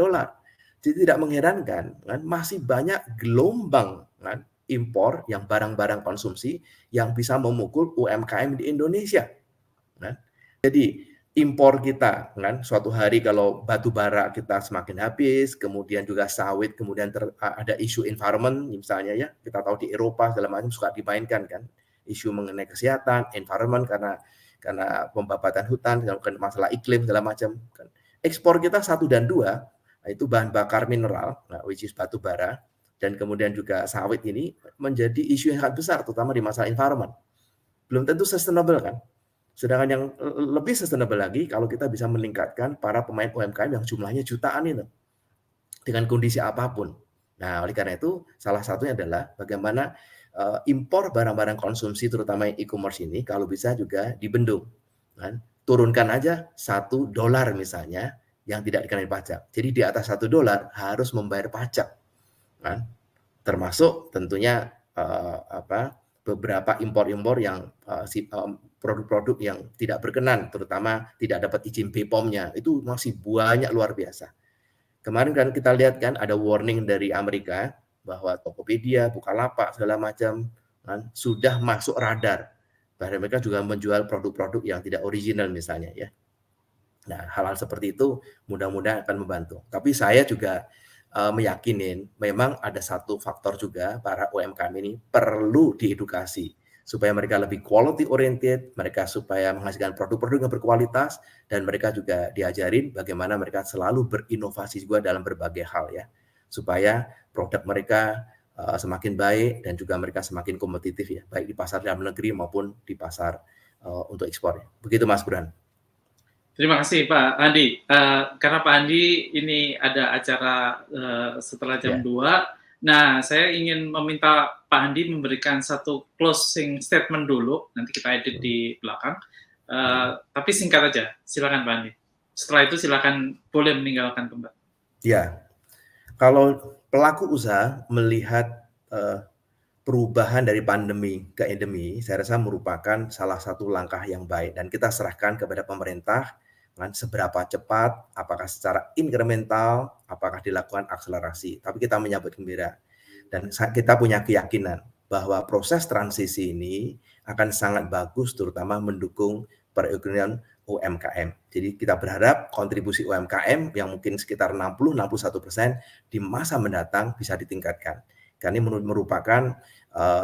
Jadi tidak mengherankan kan masih banyak gelombang kan impor yang barang-barang konsumsi yang bisa memukul UMKM di Indonesia. Nah, jadi impor kita kan suatu hari kalau batu bara kita semakin habis, kemudian juga sawit, kemudian ada isu environment misalnya ya, kita tahu di Eropa segala macam suka dimainkan kan isu mengenai kesehatan, environment karena pembabatan hutan, masalah iklim segala macam kan. Ekspor kita 1 dan 2 itu bahan bakar mineral, which is batu bara dan kemudian juga sawit ini menjadi isu yang sangat besar terutama di masalah environment. Belum tentu sustainable kan. Sedangkan yang lebih sustainable lagi kalau kita bisa meningkatkan para pemain UMKM yang jumlahnya jutaan itu dengan kondisi apapun. Nah, oleh karena itu salah satunya adalah bagaimana impor barang-barang konsumsi terutama yang e-commerce ini kalau bisa juga dibendung. Kan? Turunkan aja $1 misalnya yang tidak dikenai pajak. Jadi di atas $1 harus membayar pajak. Kan? Termasuk tentunya beberapa impor-impor yang produk-produk yang tidak berkenan, terutama tidak dapat izin BPOM-nya, itu masih banyak luar biasa. Kemarin kan kita lihat kan ada warning dari Amerika bahwa Tokopedia, Bukalapak segala macam kan sudah masuk radar. Bahkan mereka juga menjual produk-produk yang tidak original misalnya ya. Nah, hal-hal seperti itu mudah-mudahan akan membantu. Tapi saya juga meyakinin memang ada satu faktor juga para UMKM ini perlu diedukasi supaya mereka lebih quality oriented, mereka supaya menghasilkan produk-produk yang berkualitas, dan mereka juga diajarin bagaimana mereka selalu berinovasi juga dalam berbagai hal ya, supaya produk mereka semakin baik dan juga mereka semakin kompetitif ya, baik di pasar dalam negeri maupun di pasar untuk ekspor. Begitu Mas Burhan. Terima kasih Pak Andi. Karena Pak Andi ini ada acara setelah jam 2, nah saya ingin meminta Pak Andi memberikan satu closing statement dulu, nanti kita edit di belakang. Tapi singkat aja, silakan Pak Andi. Setelah itu silakan boleh meninggalkan tempat. Ya, kalau pelaku usaha melihat perubahan dari pandemi ke endemi, saya rasa merupakan salah satu langkah yang baik dan kita serahkan kepada pemerintah kan seberapa cepat, apakah secara incremental, apakah dilakukan akselerasi. Tapi kita menyambut gembira dan kita punya keyakinan bahwa proses transisi ini akan sangat bagus, terutama mendukung perekonomian UMKM. Jadi kita berharap kontribusi UMKM yang mungkin sekitar 60-61% di masa mendatang bisa ditingkatkan. Karena ini merupakan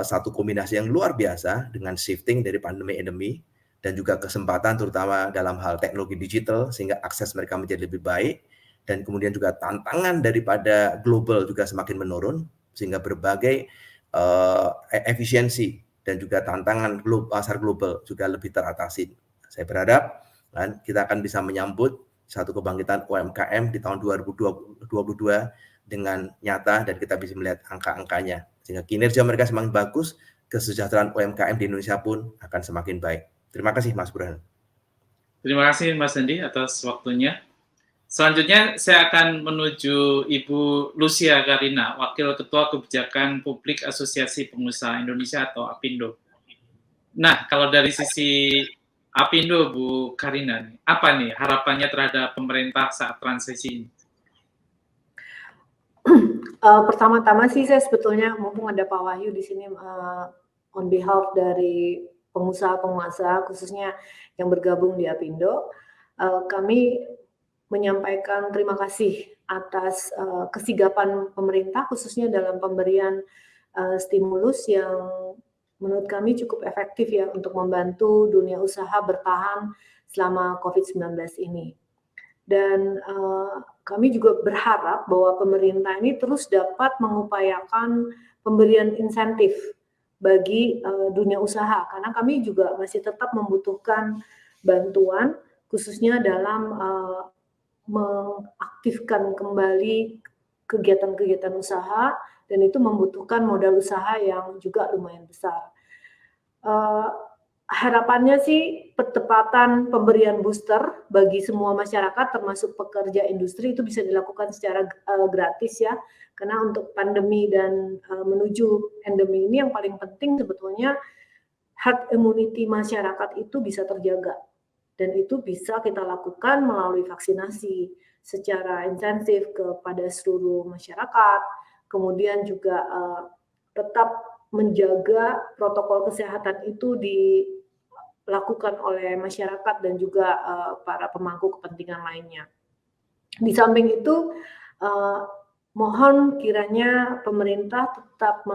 satu kombinasi yang luar biasa dengan shifting dari pandemi endemi dan juga kesempatan terutama dalam hal teknologi digital sehingga akses mereka menjadi lebih baik, dan kemudian juga tantangan daripada global juga semakin menurun sehingga berbagai efisiensi dan juga tantangan pasar global juga lebih teratasi. Saya berharap kan kita akan bisa menyambut satu kebangkitan UMKM di tahun 2022 dengan nyata dan kita bisa melihat angka-angkanya sehingga kinerja mereka semakin bagus, kesejahteraan UMKM di Indonesia pun akan semakin baik. Terima kasih Mas Burhan. Terima kasih Mas Andi atas waktunya. Selanjutnya saya akan menuju Ibu Lucia Karina, Wakil Ketua Kebijakan Publik Asosiasi Pengusaha Indonesia atau APindo. Nah, kalau dari sisi APindo, Bu Karina, apa nih harapannya terhadap pemerintah saat transisi ini? Pertama-tama sih saya sebetulnya mumpung ada Pak Wahyu di sini on behalf dari pengusaha-pengusaha khususnya yang bergabung di APindo, kami menyampaikan terima kasih atas kesigapan pemerintah khususnya dalam pemberian stimulus yang menurut kami cukup efektif ya untuk membantu dunia usaha bertahan selama COVID-19 ini. Dan kami juga berharap bahwa pemerintah ini terus dapat mengupayakan pemberian insentif bagi dunia usaha, karena kami juga masih tetap membutuhkan bantuan khususnya dalam mengaktifkan kembali kegiatan-kegiatan usaha, dan itu membutuhkan modal usaha yang juga lumayan besar. Harapannya sih percepatan pemberian booster bagi semua masyarakat termasuk pekerja industri itu bisa dilakukan secara gratis ya, karena untuk pandemi dan menuju endemi ini yang paling penting sebetulnya herd immunity masyarakat itu bisa terjaga, dan itu bisa kita lakukan melalui vaksinasi secara intensif kepada seluruh masyarakat, kemudian juga tetap menjaga protokol kesehatan itu dilakukan oleh masyarakat dan juga para pemangku kepentingan lainnya. Di samping itu, mohon kiranya pemerintah tetap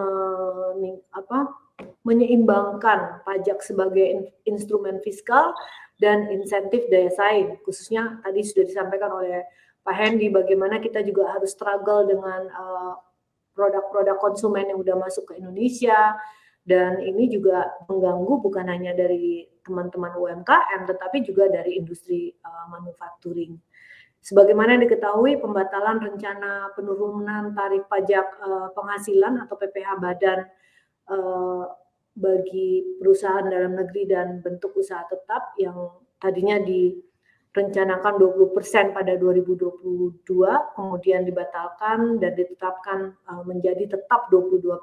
menyeimbangkan pajak sebagai instrumen fiskal dan insentif daya saing. Khususnya tadi sudah disampaikan oleh Pak Hendy bagaimana kita juga harus struggle dengan produk-produk konsumen yang sudah masuk ke Indonesia, dan ini juga mengganggu bukan hanya dari teman-teman UMKM tetapi juga dari industri manufacturing. Sebagaimana diketahui, pembatalan rencana penurunan tarif pajak penghasilan atau PPh badan bagi perusahaan dalam negeri dan bentuk usaha tetap yang tadinya direncanakan 20% pada 2022, kemudian dibatalkan dan ditetapkan menjadi tetap 22%,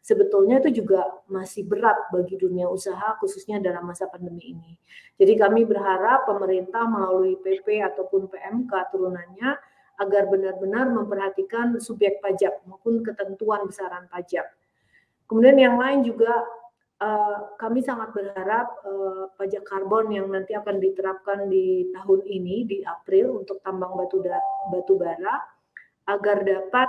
sebetulnya itu juga masih berat bagi dunia usaha khususnya dalam masa pandemi ini. Jadi kami berharap pemerintah melalui PP ataupun PMK turunannya agar benar-benar memperhatikan subjek pajak maupun ketentuan besaran pajak. Kemudian yang lain juga kami sangat berharap pajak karbon yang nanti akan diterapkan di tahun ini di April untuk tambang batu bara agar dapat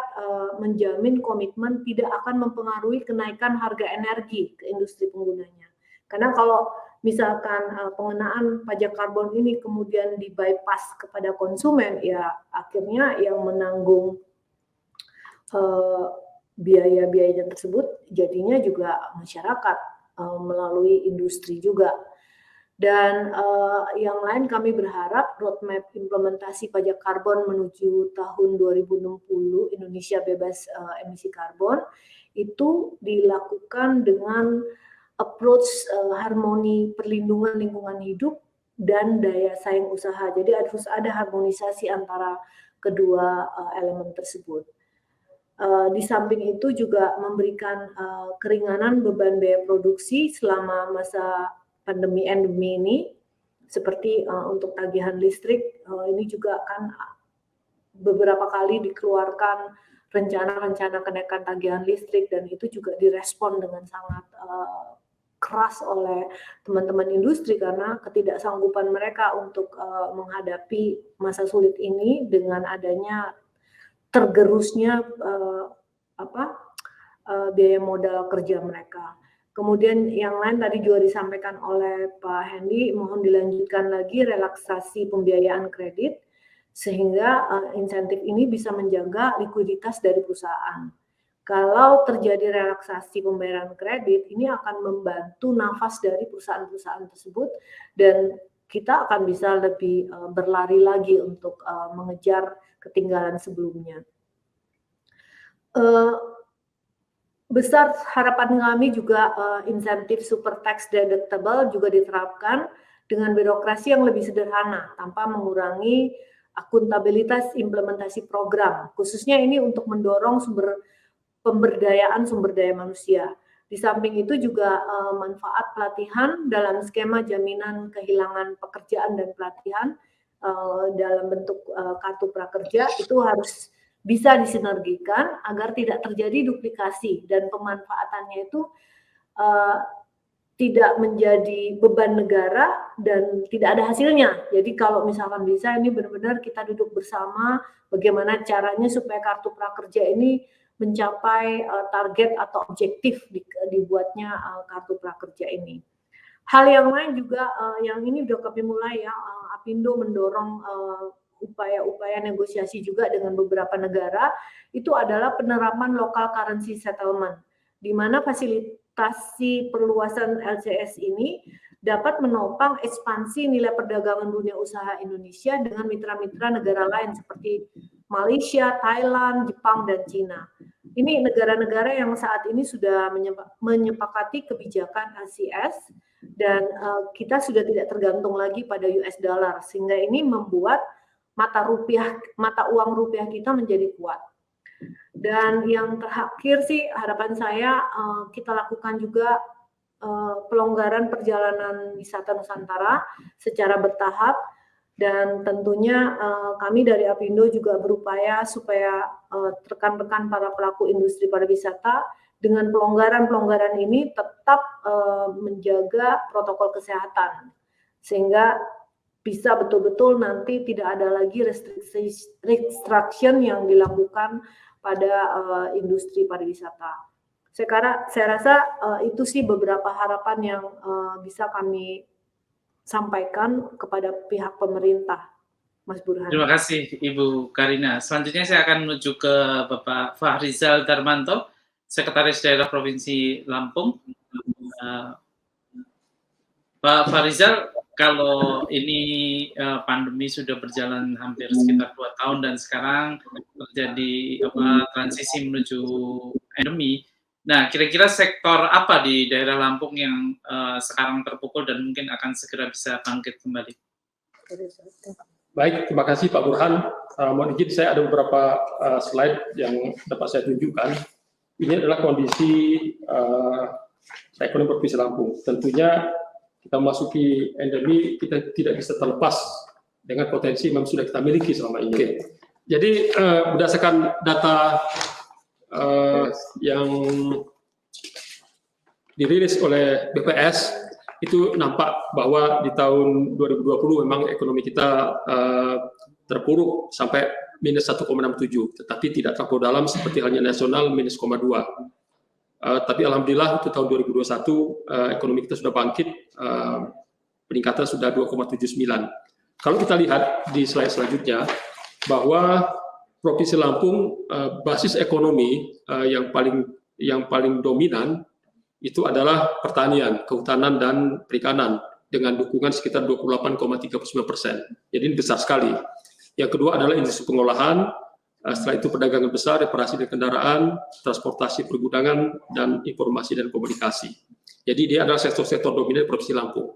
menjamin komitmen tidak akan mempengaruhi kenaikan harga energi ke industri penggunanya. Karena kalau misalkan pengenaan pajak karbon ini kemudian di bypass kepada konsumen, ya akhirnya yang menanggung biaya-biaya tersebut jadinya juga masyarakat melalui industri juga. Dan yang lain kami berharap roadmap implementasi pajak karbon menuju tahun 2060 Indonesia bebas emisi karbon itu dilakukan dengan approach harmoni perlindungan lingkungan hidup dan daya saing usaha. Jadi harus ada harmonisasi antara kedua elemen tersebut. Di samping itu juga memberikan keringanan beban biaya produksi selama masa pandemi endemi ini, seperti untuk tagihan listrik, ini juga kan beberapa kali dikeluarkan rencana-rencana kenaikan tagihan listrik dan itu juga direspon dengan sangat keras oleh teman-teman industri karena ketidaksanggupan mereka untuk menghadapi masa sulit ini dengan adanya tergerusnya biaya modal kerja mereka. Kemudian yang lain tadi juga disampaikan oleh Pak Hendy, mohon dilanjutkan lagi relaksasi pembiayaan kredit sehingga insentif ini bisa menjaga likuiditas dari perusahaan. Kalau terjadi relaksasi pembayaran kredit, ini akan membantu nafas dari perusahaan-perusahaan tersebut dan kita akan bisa lebih berlari lagi untuk mengejar ketinggalan sebelumnya. Besar harapan kami juga insentif super tax deductible juga diterapkan dengan birokrasi yang lebih sederhana tanpa mengurangi akuntabilitas implementasi program, khususnya ini untuk mendorong pemberdayaan sumber daya manusia. Di samping itu juga manfaat pelatihan dalam skema jaminan kehilangan pekerjaan dan pelatihan dalam bentuk kartu prakerja itu harus bisa disinergikan agar tidak terjadi duplikasi dan pemanfaatannya itu tidak menjadi beban negara dan tidak ada hasilnya. Jadi kalau misalkan bisa ini benar-benar kita duduk bersama bagaimana caranya supaya kartu prakerja ini mencapai target atau objektif dibuatnya kartu prakerja ini. Hal yang lain juga yang ini sudah kami mulai ya, Apindo mendorong upaya-upaya negosiasi juga dengan beberapa negara itu adalah penerapan local currency settlement, di mana fasilitasi perluasan LCS ini dapat menopang ekspansi nilai perdagangan dunia usaha Indonesia dengan mitra-mitra negara lain seperti Malaysia, Thailand, Jepang, dan Cina. Ini negara-negara yang saat ini sudah menyepakati kebijakan LCS dan kita sudah tidak tergantung lagi pada US dollar sehingga ini membuat mata uang rupiah kita menjadi kuat. Dan yang terakhir sih harapan saya kita lakukan juga pelonggaran perjalanan wisata Nusantara secara bertahap dan tentunya kami dari Apindo juga berupaya supaya rekan-rekan para pelaku industri pariwisata dengan pelonggaran-pelonggaran ini tetap menjaga protokol kesehatan sehingga bisa betul-betul nanti tidak ada lagi restriction yang dilakukan pada industri pariwisata. Saya rasa itu sih beberapa harapan yang bisa kami sampaikan kepada pihak pemerintah, Mas Burhan. Terima kasih Ibu Karina. Selanjutnya saya akan menuju ke Bapak Fahrizal Darmanto, Sekretaris Daerah Provinsi Lampung. Pak Fahrizal, kalau ini pandemi sudah berjalan hampir sekitar 2 tahun dan sekarang terjadi transisi menuju endemi. Nah, kira-kira sektor apa di daerah Lampung yang sekarang terpukul dan mungkin akan segera bisa bangkit kembali? Baik, terima kasih Pak Burhan. Mohon izin saya ada beberapa slide yang dapat saya tunjukkan. Ini adalah kondisi ekonomi Provinsi Lampung. Tentunya kita memasuki endemi, kita tidak bisa terlepas dengan potensi yang sudah kita miliki selama ini. Oke. Jadi berdasarkan data yang dirilis oleh BPS, itu nampak bahwa di tahun 2020 memang ekonomi kita terpuruk sampai minus 1,67, tetapi tidak terlalu dalam seperti halnya nasional minus 0,2. Tapi alhamdulillah untuk tahun 2021 ekonomi kita sudah bangkit, peningkatan sudah 2,79. Kalau kita lihat di slide selanjutnya bahwa Provinsi Lampung basis ekonomi yang paling dominan itu adalah pertanian, kehutanan dan perikanan dengan dukungan sekitar 28,39%. Jadi ini besar sekali. Yang kedua adalah industri pengolahan, setelah itu perdagangan besar, reparasi dan kendaraan, transportasi pergudangan, dan informasi dan komunikasi. Jadi dia adalah sektor-sektor dominan Provinsi Lampung.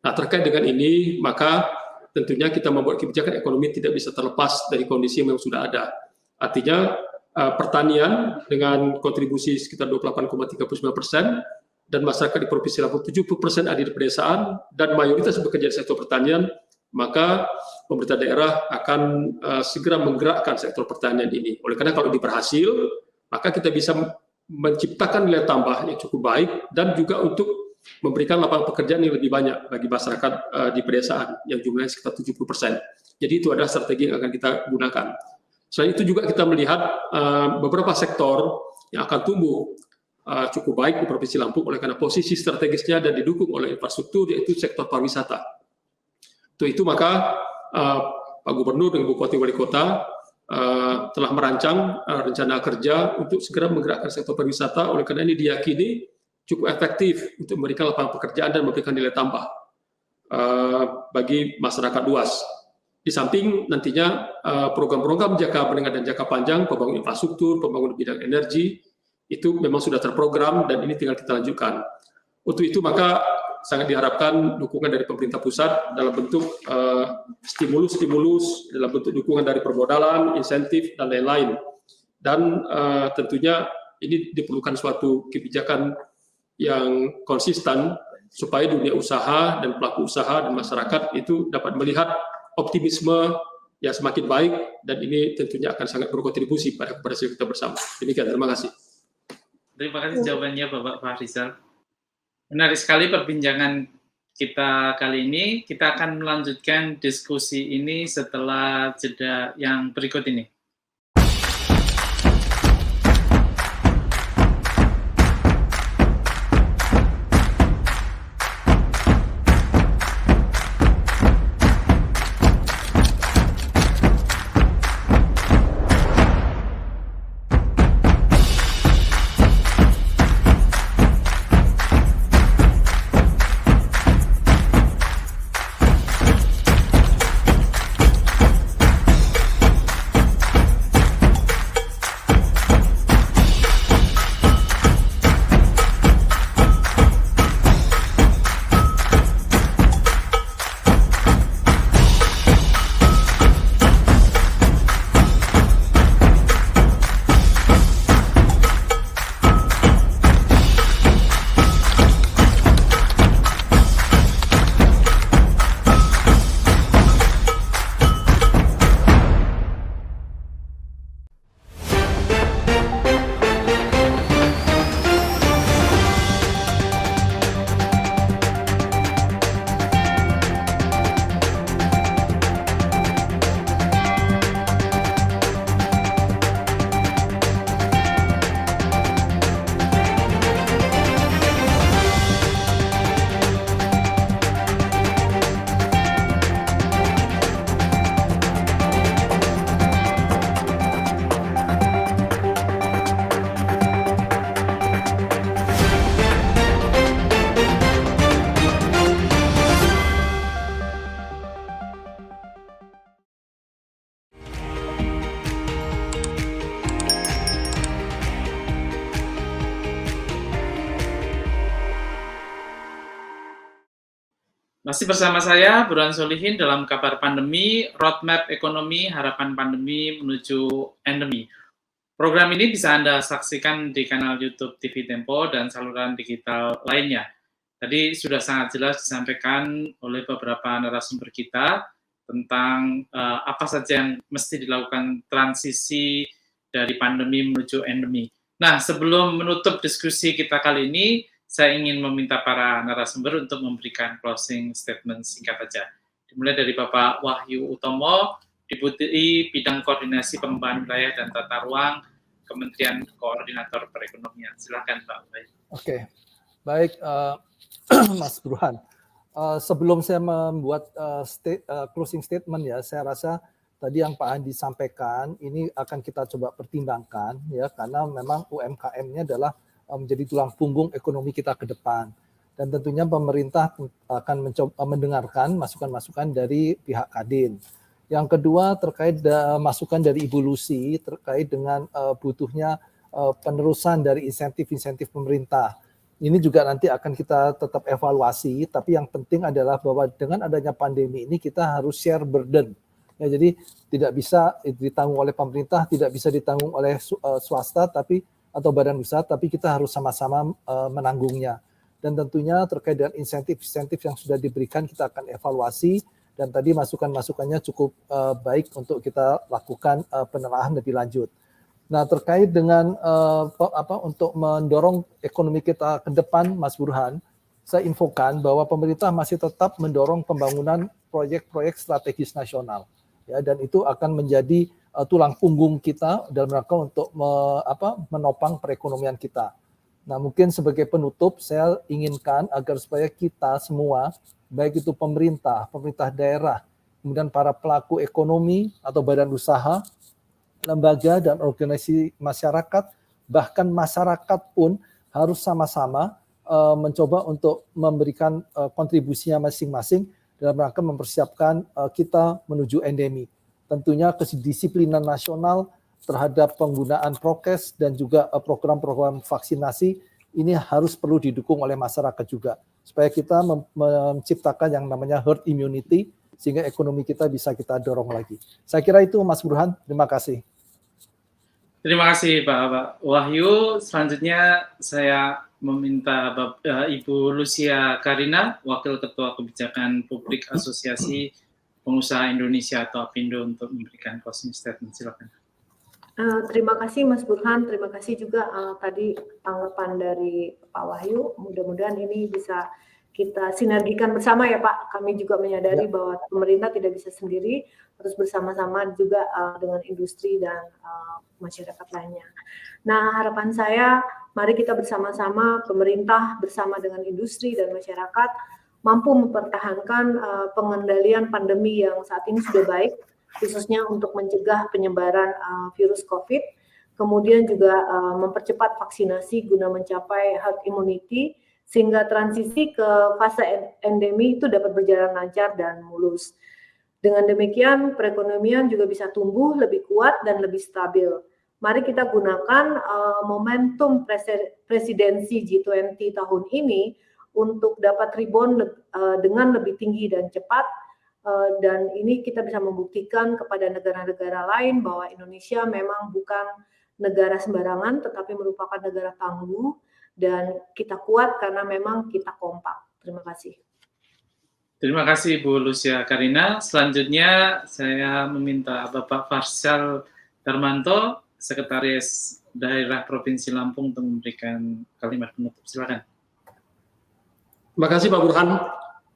Nah, terkait dengan ini, maka tentunya kita membuat kebijakan ekonomi tidak bisa terlepas dari kondisi yang memang sudah ada. Artinya, pertanian dengan kontribusi sekitar 28,39%, dan masyarakat di Provinsi Lampung 70% ada di pedesaan, dan mayoritas bekerja di sektor pertanian, maka pemerintah daerah akan segera menggerakkan sektor pertanian ini. Oleh karena kalau berhasil, maka kita bisa menciptakan nilai tambah yang cukup baik, dan juga untuk memberikan lapangan pekerjaan yang lebih banyak bagi masyarakat di pedesaan, yang jumlahnya sekitar 70%. Jadi itu adalah strategi yang akan kita gunakan. Selain itu juga kita melihat beberapa sektor yang akan tumbuh cukup baik di Provinsi Lampung oleh karena posisi strategisnya dan didukung oleh infrastruktur, yaitu sektor pariwisata. Untuk itu maka Pak Gubernur dan Bupati Wali Kota telah merancang rencana kerja untuk segera menggerakkan sektor pariwisata, oleh karena ini diyakini cukup efektif untuk memberikan lapangan pekerjaan dan memberikan nilai tambah bagi masyarakat luas. Di samping nantinya program-program jangka menengah dan jangka panjang, pembangunan infrastruktur, pembangunan bidang energi, itu memang sudah terprogram dan ini tinggal kita lanjutkan. Untuk itu maka sangat diharapkan dukungan dari pemerintah pusat dalam bentuk stimulus-stimulus, dalam bentuk dukungan dari permodalan, insentif, dan lain-lain. Dan tentunya ini diperlukan suatu kebijakan yang konsisten supaya dunia usaha dan pelaku usaha dan masyarakat itu dapat melihat optimisme yang semakin baik, dan ini tentunya akan sangat berkontribusi pada keberhasilan kita bersama. Demikian, terima kasih. Terima kasih jawabannya Bapak Fahrizal. Menarik sekali perbincangan kita kali ini. Kita akan melanjutkan diskusi ini setelah jeda yang berikut ini. Masih bersama saya, Burhan Solihin, dalam Kabar Pandemi, Roadmap Ekonomi, Harapan Pandemi Menuju Endemi. Program ini bisa Anda saksikan di kanal YouTube TV Tempo dan saluran digital lainnya. Tadi sudah sangat jelas disampaikan oleh beberapa narasumber kita tentang apa saja yang mesti dilakukan transisi dari pandemi menuju endemi. Nah, sebelum menutup diskusi kita kali ini, saya ingin meminta para narasumber untuk memberikan closing statement singkat saja. Dimulai dari Bapak Wahyu Utomo, Deputi Bidang Koordinasi Pengembangan Wilayah dan Tata Ruang, Kementerian Koordinator Perekonomian. Silakan Pak Wahyu. Oke, baik Mas Burhan. Sebelum saya membuat closing statement ya, saya rasa tadi yang Pak Andi sampaikan ini akan kita coba pertimbangkan ya, karena memang UMKM-nya adalah menjadi tulang punggung ekonomi kita ke depan. Dan tentunya pemerintah akan mencoba mendengarkan masukan-masukan dari pihak Kadin. Yang kedua terkait masukan dari Ibu Lucy terkait dengan butuhnya penerusan dari insentif-insentif pemerintah. Ini juga nanti akan kita tetap evaluasi, tapi yang penting adalah bahwa dengan adanya pandemi ini kita harus share burden. Ya, jadi tidak bisa ditanggung oleh pemerintah, tidak bisa ditanggung oleh swasta, atau badan usaha, tapi kita harus sama-sama menanggungnya. Dan tentunya terkait dengan insentif-insentif yang sudah diberikan, kita akan evaluasi, dan tadi masukan-masukannya cukup baik untuk kita lakukan penelaahan lebih lanjut. Nah, terkait dengan untuk mendorong ekonomi kita ke depan, Mas Burhan, saya infokan bahwa pemerintah masih tetap mendorong pembangunan proyek-proyek strategis nasional, ya, dan itu akan menjadi tulang punggung kita dalam rangka untuk menopang perekonomian kita. Nah, mungkin sebagai penutup saya inginkan agar supaya kita semua, baik itu pemerintah daerah, kemudian para pelaku ekonomi atau badan usaha, lembaga dan organisasi masyarakat, bahkan masyarakat pun harus sama-sama mencoba untuk memberikan kontribusinya masing-masing dalam rangka mempersiapkan kita menuju endemi. Tentunya kedisiplinan nasional terhadap penggunaan prokes dan juga program-program vaksinasi ini harus perlu didukung oleh masyarakat juga, supaya kita menciptakan yang namanya herd immunity sehingga ekonomi kita bisa kita dorong lagi. Saya kira itu Mas Burhan, terima kasih. Terima kasih Pak Wahyu. Selanjutnya saya meminta Ibu Lucia Karina, Wakil Ketua Kebijakan Publik Asosiasi Pengusaha Indonesia atau APindo untuk memberikan closing statement. Silakan. Terima kasih Mas Burhan, terima kasih juga tadi tanggapan dari Pak Wahyu. Mudah-mudahan ini bisa kita sinergikan bersama ya Pak. Kami juga menyadari bahwa pemerintah tidak bisa sendiri, harus bersama-sama juga dengan industri dan masyarakat lainnya. Nah, harapan saya, mari kita bersama-sama, pemerintah bersama dengan industri dan masyarakat, mampu mempertahankan pengendalian pandemi yang saat ini sudah baik, khususnya untuk mencegah penyebaran virus COVID, kemudian juga mempercepat vaksinasi guna mencapai herd immunity, sehingga transisi ke fase endemi itu dapat berjalan lancar dan mulus. Dengan demikian, perekonomian juga bisa tumbuh lebih kuat dan lebih stabil. Mari kita gunakan momentum presidensi G20 tahun ini untuk dapat rebound dengan lebih tinggi dan cepat, dan ini kita bisa membuktikan kepada negara-negara lain bahwa Indonesia memang bukan negara sembarangan, tetapi merupakan negara tangguh, dan kita kuat karena memang kita kompak. Terima kasih. Terima kasih Bu Lucia Karina. Selanjutnya saya meminta Bapak Farsal Darmanto, Sekretaris Daerah Provinsi Lampung, untuk memberikan kalimat penutup. Silakan. Terima kasih Pak Burhan.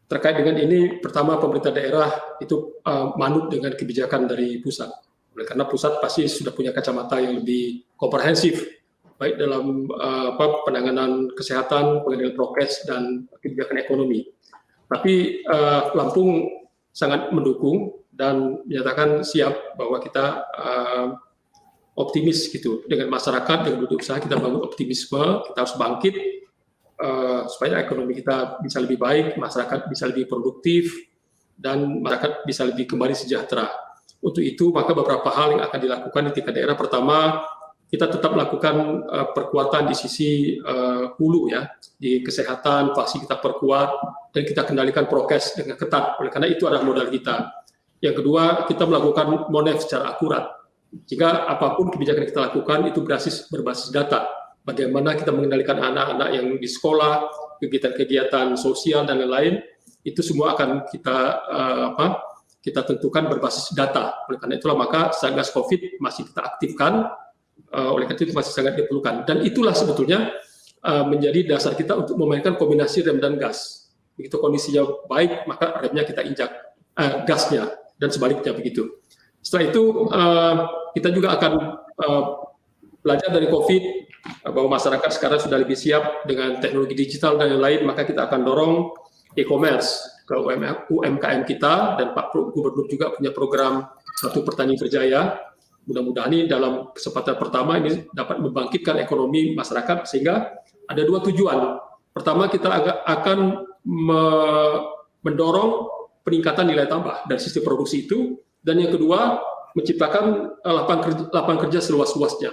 Terkait dengan ini, pertama pemerintah daerah itu manut dengan kebijakan dari pusat. Karena pusat pasti sudah punya kacamata yang lebih komprehensif, baik dalam penanganan kesehatan, pengendalian prokes, dan kebijakan ekonomi. Tapi Lampung sangat mendukung dan menyatakan siap bahwa kita optimis gitu dengan masyarakat, dengan dunia usaha kita bangun optimisme, kita harus bangkit supaya ekonomi kita bisa lebih baik, masyarakat bisa lebih produktif, dan masyarakat bisa lebih kembali sejahtera. Untuk itu, maka beberapa hal yang akan dilakukan di tingkat daerah. Pertama, kita tetap melakukan perkuatan di sisi hulu ya, di kesehatan, vaksin kita perkuat, dan kita kendalikan prokes dengan ketat. Oleh karena itu adalah modal kita. Yang kedua, kita melakukan monef secara akurat. Jika apapun kebijakan yang kita lakukan itu berbasis data. Bagaimana kita mengendalikan anak-anak yang di sekolah, kegiatan-kegiatan sosial dan lain-lain, itu semua akan kita tentukan berbasis data. Oleh karena itulah maka Satgas COVID masih kita aktifkan. Oleh karena itu masih sangat diperlukan. Dan itulah sebetulnya menjadi dasar kita untuk memainkan kombinasi rem dan gas. Begitu kondisinya baik, maka remnya kita injak gasnya, dan sebaliknya begitu. Setelah itu kita juga akan belajar dari COVID, bahwa masyarakat sekarang sudah lebih siap dengan teknologi digital dan lain-lain, maka kita akan dorong e-commerce ke UMKM kita, dan Pak Gubernur juga punya program Satu Petani Berjaya. Mudah-mudahan ini dalam kesempatan pertama ini dapat membangkitkan ekonomi masyarakat, sehingga ada dua tujuan. Pertama, kita akan mendorong peningkatan nilai tambah dari sisi produksi itu, dan yang kedua menciptakan lapangan kerja seluas-luasnya.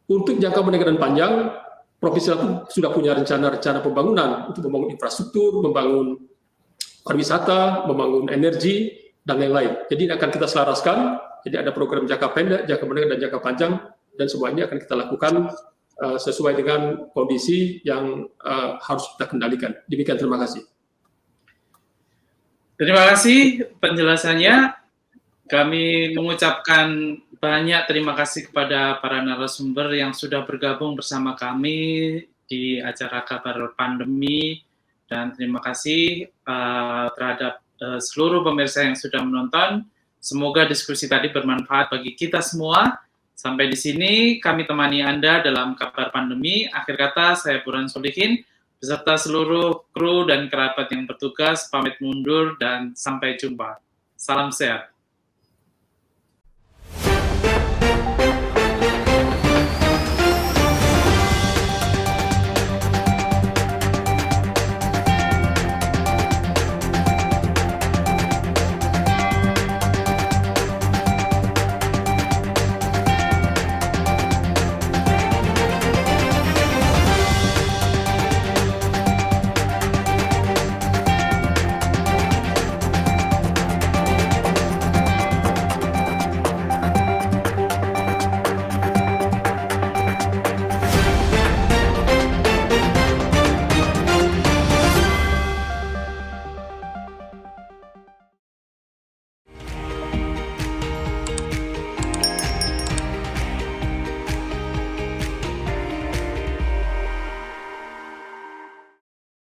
Untuk jangka menengah dan panjang, Provinsi Lampung sudah punya rencana-rencana pembangunan untuk membangun infrastruktur, membangun pariwisata, membangun energi, dan lain-lain. Jadi ini akan kita selaraskan. Jadi ada program jangka pendek, jangka menengah, dan jangka panjang, dan semua ini akan kita lakukan sesuai dengan kondisi yang harus kita kendalikan. Demikian, terima kasih. Terima kasih penjelasannya. Kami mengucapkan banyak terima kasih kepada para narasumber yang sudah bergabung bersama kami di acara Kabar Pandemi, dan terima kasih terhadap seluruh pemirsa yang sudah menonton. Semoga diskusi tadi bermanfaat bagi kita semua. Sampai di sini kami temani Anda dalam Kabar Pandemi. Akhir kata, saya Burhan Solihin beserta seluruh kru dan kerabat yang bertugas pamit mundur dan sampai jumpa. Salam sehat.